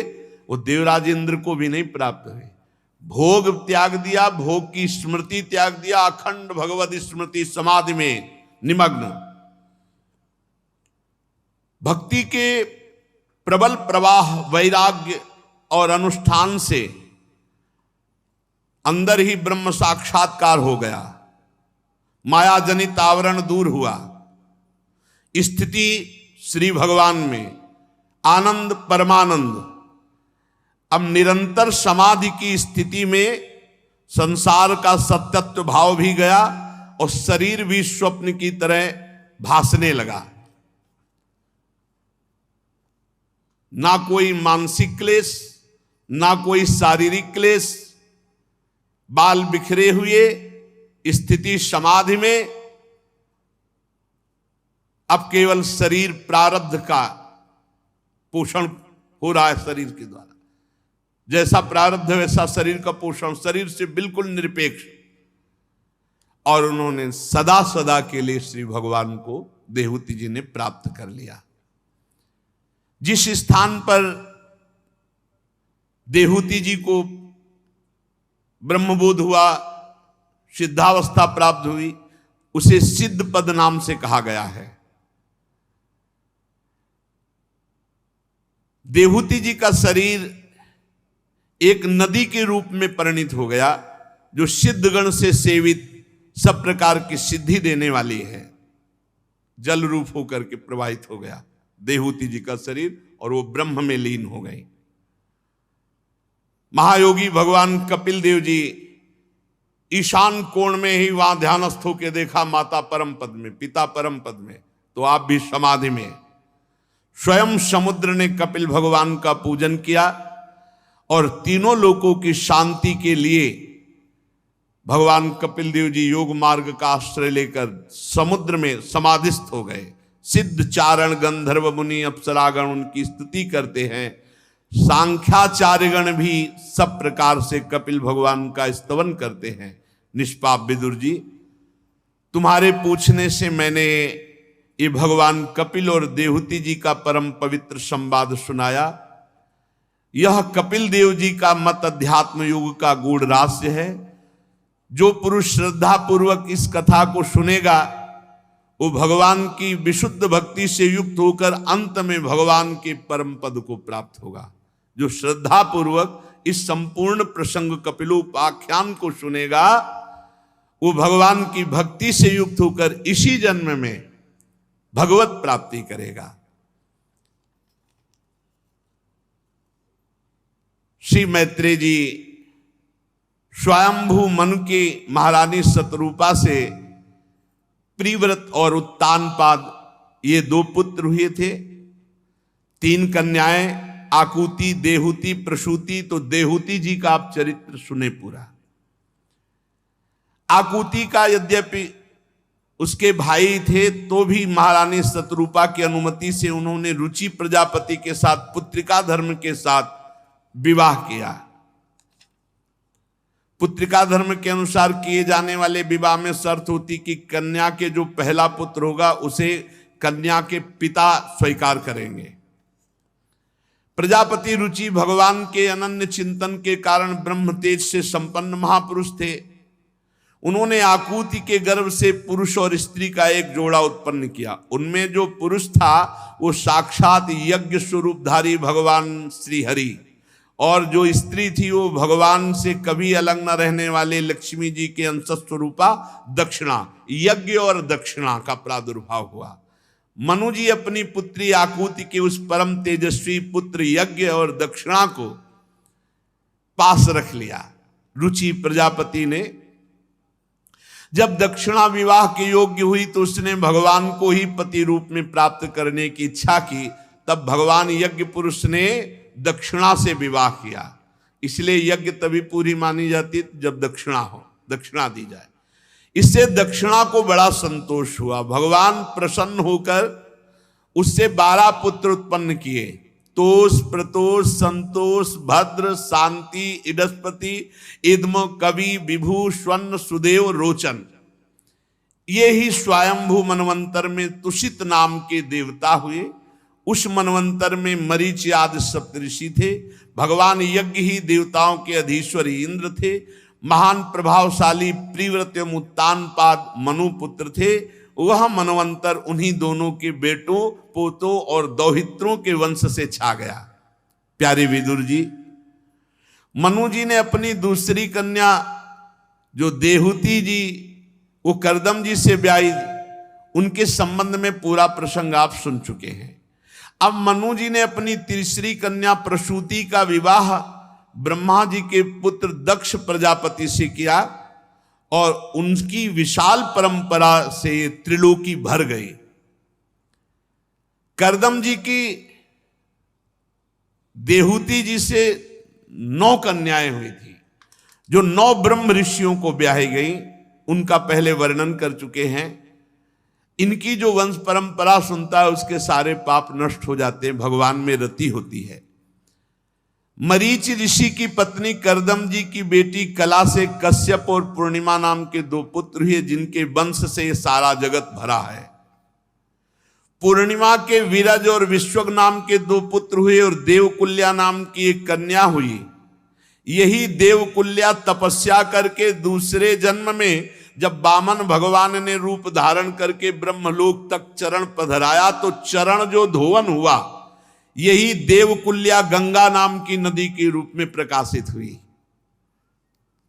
वो देवराज इंद्र को भी नहीं प्राप्त हुए। भोग त्याग दिया, भोग की स्मृति त्याग दिया, अखंड भगवत स्मृति समाधि में निमग्न। भक्ति के प्रबल प्रवाह, वैराग्य और अनुष्ठान से अंदर ही ब्रह्म साक्षात्कार हो गया। माया जनित आवरण दूर हुआ। स्थिति श्री भगवान में, आनंद परमानंद। अब निरंतर समाधि की स्थिति में संसार का सत्यत्व भाव भी गया और शरीर भी स्वप्न की तरह भासने लगा। ना कोई मानसिक क्लेश, ना कोई शारीरिक क्लेश। बाल बिखरे हुए स्थिति समाधि में। अब केवल शरीर प्रारब्ध का पोषण हो रहा है शरीर के द्वारा। जैसा प्रारब्ध है वैसा शरीर का पोषण, शरीर से बिल्कुल निरपेक्ष। और उन्होंने सदा सदा के लिए श्री भगवान को देहूति जी ने प्राप्त कर लिया। जिस स्थान पर देहूति जी को ब्रह्मबोध हुआ, सिद्धावस्था प्राप्त हुई, उसे सिद्ध पद नाम से कहा गया है। देहूति जी का शरीर एक नदी के रूप में परिणित हो गया, जो सिद्धगण से सेवित सब प्रकार की सिद्धि देने वाली है। जल रूप होकर के प्रवाहित हो गया देहूति जी का शरीर, और वो ब्रह्म में लीन हो गई। महायोगी भगवान कपिल देव जी ईशान कोण में ही वहां ध्यानस्थ होकर देखा माता परम पद में, पिता परम पद में, तो आप भी समाधि में। स्वयं समुद्र ने कपिल भगवान का पूजन किया और तीनों लोकों की शांति के लिए भगवान कपिल देव जी योग मार्ग का आश्रय लेकर समुद्र में समाधिस्थ हो गए। सिद्ध चारण गंधर्व मुनि अप्सरागण उनकी स्तुति करते हैं। सांख्याचार्यगण भी सब प्रकार से कपिल भगवान का स्तवन करते हैं। निष्पाप विदुर जी, तुम्हारे पूछने से मैंने ये भगवान कपिल और देहूति जी का परम पवित्र संवाद सुनाया। यह कपिल देव जी का मत अध्यात्म युग का गूढ़ रहस्य है। जो पुरुष श्रद्धा पूर्वक इस कथा को सुनेगा वो भगवान की विशुद्ध भक्ति से युक्त होकर अंत में भगवान के परम पद को प्राप्त होगा। जो श्रद्धा पूर्वक इस संपूर्ण प्रसंग कपिलोपाख्यान को सुनेगा वो भगवान की भक्ति से युक्त होकर इसी जन्म में भगवत प्राप्ति करेगा। श्री मैत्रेय जी स्वयंभू मनु की महारानी शतरूपा से प्रिव्रत और उत्तानपाद ये दो पुत्र हुए थे। 3 कन्याएं आकुति, देहूति, प्रसूति। तो देहूति जी का आप चरित्र सुने पूरा। आकुति का यद्यपि उसके भाई थे तो भी महारानी शतरूपा की अनुमति से उन्होंने रुचि प्रजापति के साथ पुत्रिका धर्म के साथ विवाह किया। पुत्रिका धर्म के अनुसार किए जाने वाले विवाह में शर्त होती कि कन्या के जो पहला पुत्र होगा उसे कन्या के पिता स्वीकार करेंगे। प्रजापति रुचि भगवान के अनन्य चिंतन के कारण ब्रह्म तेज से संपन्न महापुरुष थे। उन्होंने आकुति के गर्भ से पुरुष और स्त्री का एक जोड़ा उत्पन्न किया। उनमें जो पुरुष था वो साक्षात यज्ञ स्वरूपधारी भगवान श्री हरि, और जो स्त्री थी वो भगवान से कभी अलग न रहने वाले लक्ष्मी जी के अंश स्वरूपा दक्षिणा। यज्ञ और दक्षिणा का प्रादुर्भाव हुआ। मनु जी अपनी पुत्री आकुति के उस परम तेजस्वी पुत्र यज्ञ और दक्षिणा को पास रख लिया। रुचि प्रजापति ने जब दक्षिणा विवाह के योग्य हुई तो उसने भगवान को ही पति रूप में प्राप्त करने की इच्छा की। तब भगवान यज्ञ पुरुष ने दक्षिणा से विवाह किया। इसलिए यज्ञ तभी पूरी मानी जाती है जब दक्षिणा हो, दक्षिणा दी जाए। इससे दक्षिणा को बड़ा संतोष हुआ। भगवान प्रसन्न होकर उससे 12 पुत्र उत्पन्न किए। तोष, प्रतोष, संतोष, भद्र, शांति, इडस्पति, इद्म, कवि, विभु, स्वर्ण, सुदेव, रोचन। ये ही स्वयंभू मनवंतर में तुषित नाम के देवता हुए। उस मनवंतर में मरीचि आदि सप्तऋषि थे। भगवान यज्ञ ही देवताओं के अधीश्वर इंद्र थे। महान प्रभावशाली प्रिव्रत उत्तानपाद मनुपुत्र थे। वह मनवंतर उन्हीं दोनों के बेटों, पोतों और दौहित्रों के वंश से छा गया। प्यारे विदुर जी, मनु जी ने अपनी दूसरी कन्या जो देहूति जी, वो करदम जी से ब्याही। उनके संबंध में पूरा प्रसंग आप सुन चुके हैं। अब मनु जी ने अपनी तीसरी कन्या प्रसूति का विवाह ब्रह्मा जी के पुत्र दक्ष प्रजापति से किया और उनकी विशाल परंपरा से त्रिलोकी भर गई। करदम जी की देहूति जी से 9 कन्याएं हुई थी, जो 9 ब्रह्म ऋषियों को ब्याही गई। उनका पहले वर्णन कर चुके हैं। इनकी जो वंश परंपरा सुनता है उसके सारे पाप नष्ट हो जाते हैं, भगवान में रति होती है। मरीचि ऋषि की पत्नी करदम जी की बेटी कला से कश्यप और पूर्णिमा नाम के 2 पुत्र हुए, जिनके वंश से सारा जगत भरा है। पूर्णिमा के विरज और विश्वक नाम के 2 पुत्र हुए और देवकुल्या नाम की एक कन्या हुई। यही देवकुल्या तपस्या करके दूसरे जन्म में जब वामन भगवान ने रूप धारण करके ब्रह्मलोक तक चरण पधराया तो चरण जो धोवन हुआ, यही देवकुल्या गंगा नाम की नदी के रूप में प्रकाशित हुई।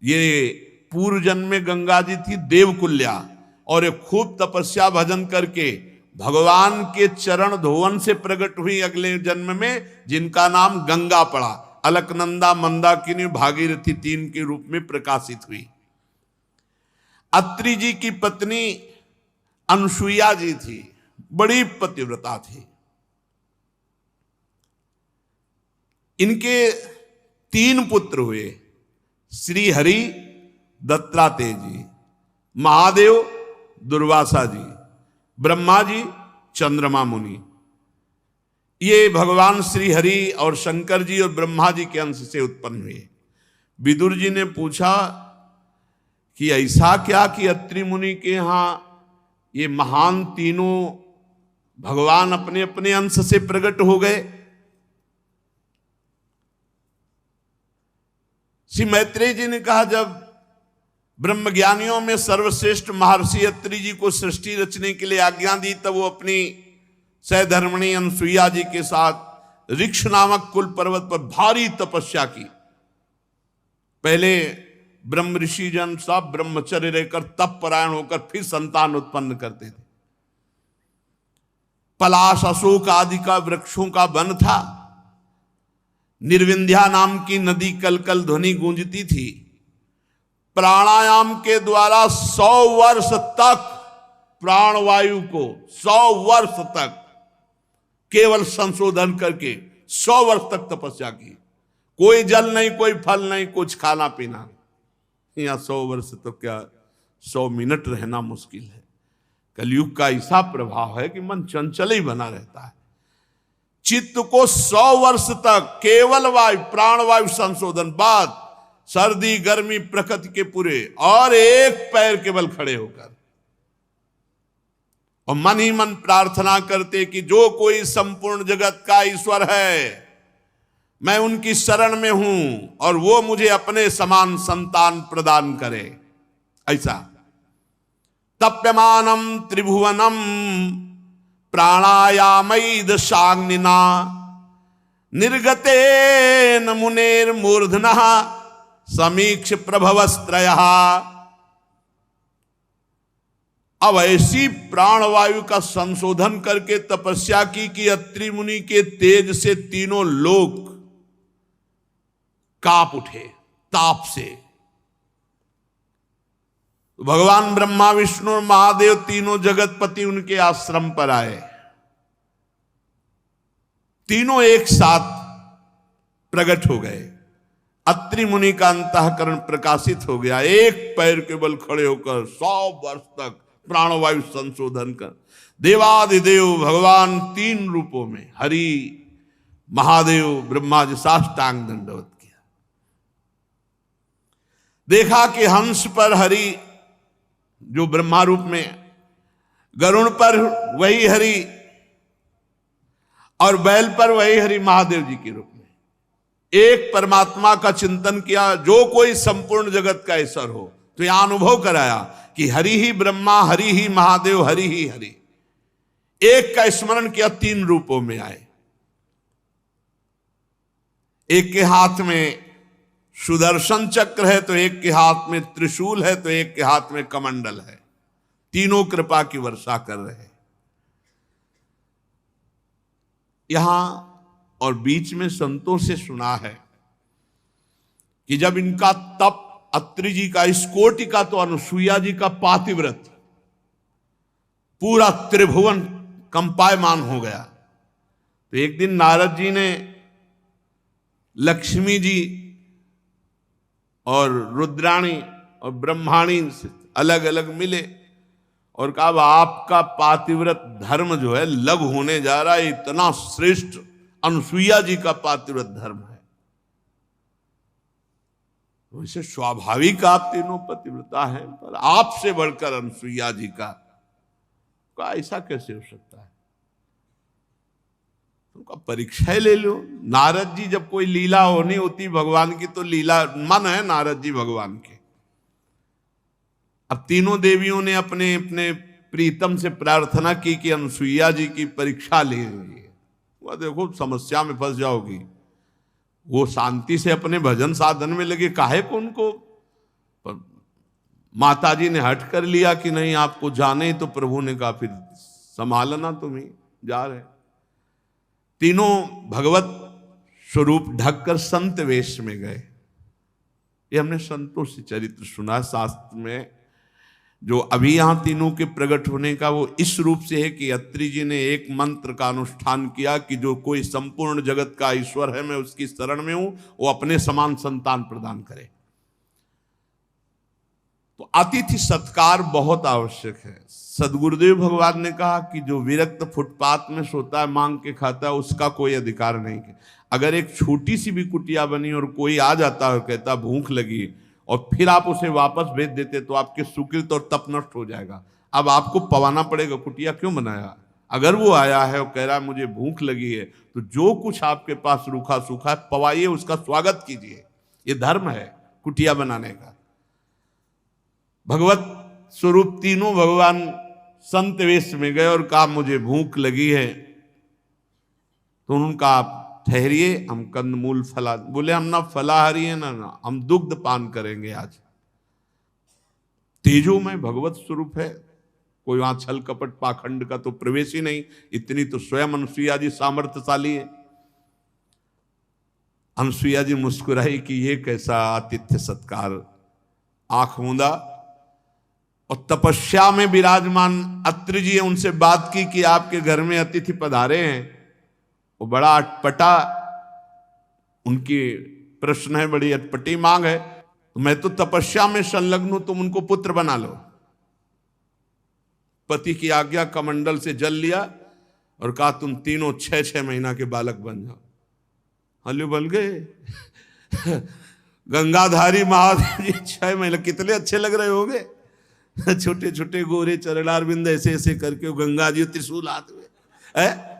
ये पूर्व जन्म में गंगा जी थी देवकुल्या, और ये खूब तपस्या भजन करके भगवान के चरण धोवन से प्रकट हुई अगले जन्म में, जिनका नाम गंगा पड़ा। अलकनंदा, मंदाकिनी, भागीरथी 3 के रूप में प्रकाशित हुई। अत्रि जी की पत्नी अनुसुईया जी थी, बड़ी पतिव्रता थी। इनके 3 पुत्र हुए, श्री हरि, दत्तात्रेय जी, महादेव, दुर्वासा जी, ब्रह्मा जी, चंद्रमा मुनि। ये भगवान श्री हरि और शंकर जी और ब्रह्मा जी के अंश से उत्पन्न हुए। विदुर जी ने पूछा कि ऐसा क्या कि अत्रि मुनि के यहां ये महान तीनों भगवान अपने अपने अंश से प्रकट हो गए। श्री मैत्रेय जी ने कहा, जब ब्रह्मज्ञानियों में सर्वश्रेष्ठ महर्षि अत्रि जी को सृष्टि रचने के लिए आज्ञा दी, तब वो अपनी सहधर्मिणी अनुसुईया जी के साथ ऋक्ष नामक कुल पर्वत पर भारी तपस्या की। पहले ब्रह्म ऋषि जन सब ब्रह्मचर्य रहकर तप परायण होकर फिर संतान उत्पन्न करते थे। पलाश, अशोक आदि का वृक्षों का वन था। निर्विंध्या नाम की नदी कल कल ध्वनि गूंजती थी। प्राणायाम के द्वारा 100 वर्ष तक प्राणवायु को 100 वर्ष तक केवल संशोधन करके 100 वर्ष तक तपस्या की। कोई जल नहीं, कोई फल नहीं, कुछ खाना पीना नहीं। यहाँ 100 वर्ष तो क्या 100 मिनट रहना मुश्किल है। कलयुग का ऐसा प्रभाव है कि मन चंचल ही बना रहता है। चित्त को 100 वर्ष तक केवल वायु, प्राणवायु संशोधन, बाद सर्दी गर्मी प्रकृति के पूरे, और एक पैर केवल खड़े होकर, और मन ही मन प्रार्थना करते कि जो कोई संपूर्ण जगत का ईश्वर है, मैं उनकी शरण में हूं और वो मुझे अपने समान संतान प्रदान करे। ऐसा तप्यमानम त्रिभुवनम प्राणायामैद शाग्निना निर्गतेन मुनेर मूर्धनः समीक्ष प्रभवस्त्रयः। अब ऐसी प्राणवायु का संशोधन करके तपस्या की कि अत्रि मुनि के तेज से तीनों लोक कांप उठे ताप से। तो भगवान ब्रह्मा विष्णु और महादेव तीनों जगतपति उनके आश्रम पर आए। तीनों एक साथ प्रकट हो गए। अत्रि मुनि का अंतःकरण प्रकाशित हो गया। एक पैर के बल खड़े होकर 100 वर्ष तक प्राणवायु संशोधन कर देवादिदेव भगवान 3 रूपों में हरि महादेव ब्रह्मा जी साष्टांग दंडवत किया। देखा कि हंस पर हरि जो ब्रह्मा रूप में, गरुड़ पर वही हरि और बैल पर वही हरि महादेव जी के रूप में एक परमात्मा का चिंतन किया जो कोई संपूर्ण जगत का ईश्वर हो। तो यह अनुभव कराया कि हरि ही ब्रह्मा, हरि ही महादेव, हरि ही हरि। एक का स्मरण किया, 3 रूपों में आए। एक के हाथ में सुदर्शन चक्र है, तो एक के हाथ में त्रिशूल है, तो एक के हाथ में कमंडल है। तीनों कृपा की वर्षा कर रहे हैं। यहां और बीच में संतों से सुना है कि जब इनका तप अत्रि जी का, इस कोटि का तो अनुसुईया जी का पातिव्रत, पूरा त्रिभुवन कंपायमान हो गया। तो एक दिन नारद जी ने लक्ष्मी जी और रुद्राणी और ब्रह्माणी से अलग अलग मिले और कहा आपका पातिव्रत धर्म जो है लघु होने जा रहा है, इतना श्रेष्ठ अनुसुईया जी का पातिव्रत धर्म है। वैसे स्वाभाविक आप तीनों पतिव्रता हैं, पर आपसे बढ़कर अनुसुईया जी का ऐसा कैसे हो सकता है? उनका परीक्षा ले लो। नारद जी जब कोई लीला होनी होती भगवान की, तो लीला मन है नारद जी भगवान के। अब तीनों देवियों ने अपने अपने प्रीतम से प्रार्थना की कि अनुसुईया जी की परीक्षा लेंगे। वह देखो समस्या में फंस जाओगी। वो शांति से अपने भजन साधन में लगे, काहे को उनको? पर माता जी ने हट कर लिया कि नहीं आपको जाने। तो प्रभु ने कहा फिर संभालना, तुम्हें जा रहे। तीनों भगवत स्वरूप ढककर संत वेश में गए। ये हमने संतों से चरित्र सुना शास्त्र में। जो अभी यहां तीनों के प्रकट होने का वो इस रूप से है कि अत्रि जी ने एक मंत्र का अनुष्ठान किया कि जो कोई संपूर्ण जगत का ईश्वर है, मैं उसकी शरण में हूं, वो अपने समान संतान प्रदान करे। तो अतिथि सत्कार बहुत आवश्यक है। सदगुरुदेव भगवान ने कहा कि जो विरक्त फुटपाथ में सोता है, मांग के खाता है, उसका कोई अधिकार नहीं है। अगर एक छोटी सी भी कुटिया बनी और कोई आ जाता है कहता भूख लगी और फिर आप उसे वापस भेज देते तो आपके सुकृत और तप नष्ट हो जाएगा। अब आपको पवाना पड़ेगा, कुटिया क्यों बनाया? अगर वो आया है और कह रहा है मुझे भूख लगी है, तो जो कुछ आपके पास रूखा सूखा है पवाइए, उसका स्वागत कीजिए। ये धर्म है कुटिया बनाने का। भगवत स्वरूप तीनों भगवान संत वेश में गए और कहा मुझे भूख लगी है। तो उनका आप ठहरिए, हम कंदमूल फला, बोले हम ना फलाहारी है ना हम दुग्ध पान करेंगे आज। तेजो में भगवत स्वरूप है, कोई वहां छल कपट पाखंड का तो प्रवेश ही नहीं। इतनी तो स्वयं अनुसुईया जी सामर्थ्यशाली है। अनुसुईया जी मुस्कुराई कि ये कैसा आतिथ्य सत्कार। आंख मूंदा और तपस्या में विराजमान अत्रि जी उनसे बात की कि आपके घर में अतिथि पधारे हैं। वो बड़ा अटपटा उनकी प्रश्न है, बड़ी अटपटी मांग है। तो मैं तो तपस्या में संलग्न हूं, तुम उनको पुत्र बना लो। पति की आज्ञा, कमंडल से जल लिया और कहा तुम तीनों 6-6 महीना के बालक बन जाओ। हल्लू बन गए। गंगाधारी महादेव जी 6 महीने, कितने अच्छे लग रहे होंगे। छोटे छोटे गोरे चरणारविंद ऐसे ऐसे करके गंगा जी त्रिशूल हाथ में है।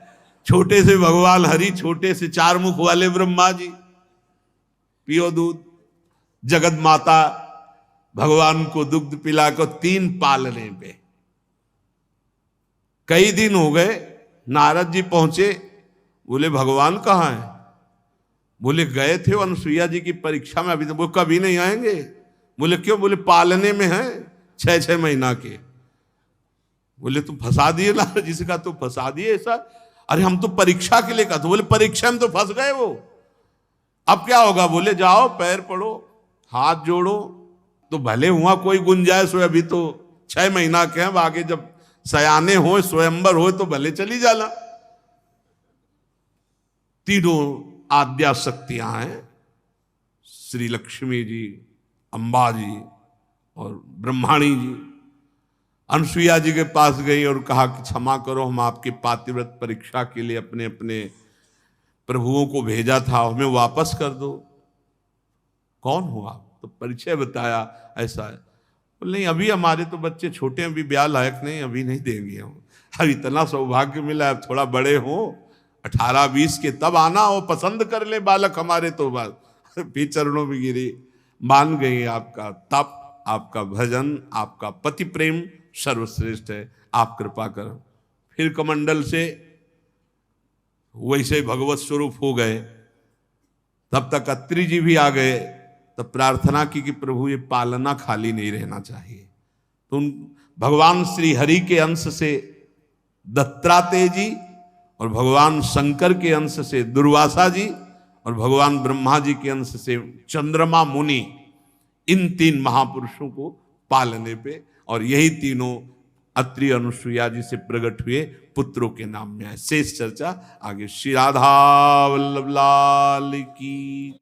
छोटे से भगवान हरि, छोटे से 4 मुख वाले ब्रह्मा जी, पियो दूध। जगत माता भगवान को दुग्ध पिलाकर 3 पालने पे कई दिन हो गए। नारद जी पहुंचे, बोले भगवान कहाँ है? बोले गए थे अनुसुईया जी की परीक्षा में, अभी तो वो कभी नहीं आएंगे। बोले क्यों? बोले पालने में है 6-6 महीना के। बोले तुम फंसा दिए नारद जी से। कहा तो फंसा दिए ऐसा? अरे हम तो परीक्षा के लिए कहा। तो बोले परीक्षा में तो फंस गए वो, अब क्या होगा? बोले जाओ पैर पड़ो, हाथ जोड़ो, तो भले हुआ कोई गुंजाइश हो, अभी तो 6 महीना के हैं, आगे जब सयाने हो स्वयंवर हो तो भले चली जाला। तीनों आद्या शक्तियां हैं, श्री लक्ष्मी जी, अम्बा जी और ब्रह्माणी जी। अनसुईया जी के पास गई और कहा कि क्षमा करो, हम आपके पातिव्रत परीक्षा के लिए अपने अपने प्रभुओं को भेजा था, हमें वापस कर दो। कौन हो आप? तो परिचय बताया, ऐसा है। बोले नहीं, अभी हमारे तो बच्चे छोटे हैं, अभी ब्याह लायक नहीं, अभी नहीं देंगे हम। अब इतना सौभाग्य मिला, अब थोड़ा बड़े हो 18-20 के, तब आना, वो पसंद कर ले बालक हमारे, तो बात भी चरणों में गिरी, मान गई आपका तप, आपका भजन, आपका पति प्रेम सर्वश्रेष्ठ है, आप कृपा करो। फिर कमंडल से वैसे भगवत स्वरूप हो गए। तब तक अत्रि जी भी आ गए। तब प्रार्थना की कि प्रभु ये पालना खाली नहीं रहना चाहिए। तो उन भगवान श्री हरि के अंश से दत्तात्रेय जी, और भगवान शंकर के अंश से दुर्वासा जी, और भगवान ब्रह्मा जी के अंश से चंद्रमा मुनि, इन 3 महापुरुषों को पालने पे, और यही तीनों अत्रि अनुसुईया जी से प्रकट हुए पुत्रों के नाम में है। शेष चर्चा आगे। श्री राधा वल्लभ लाल की।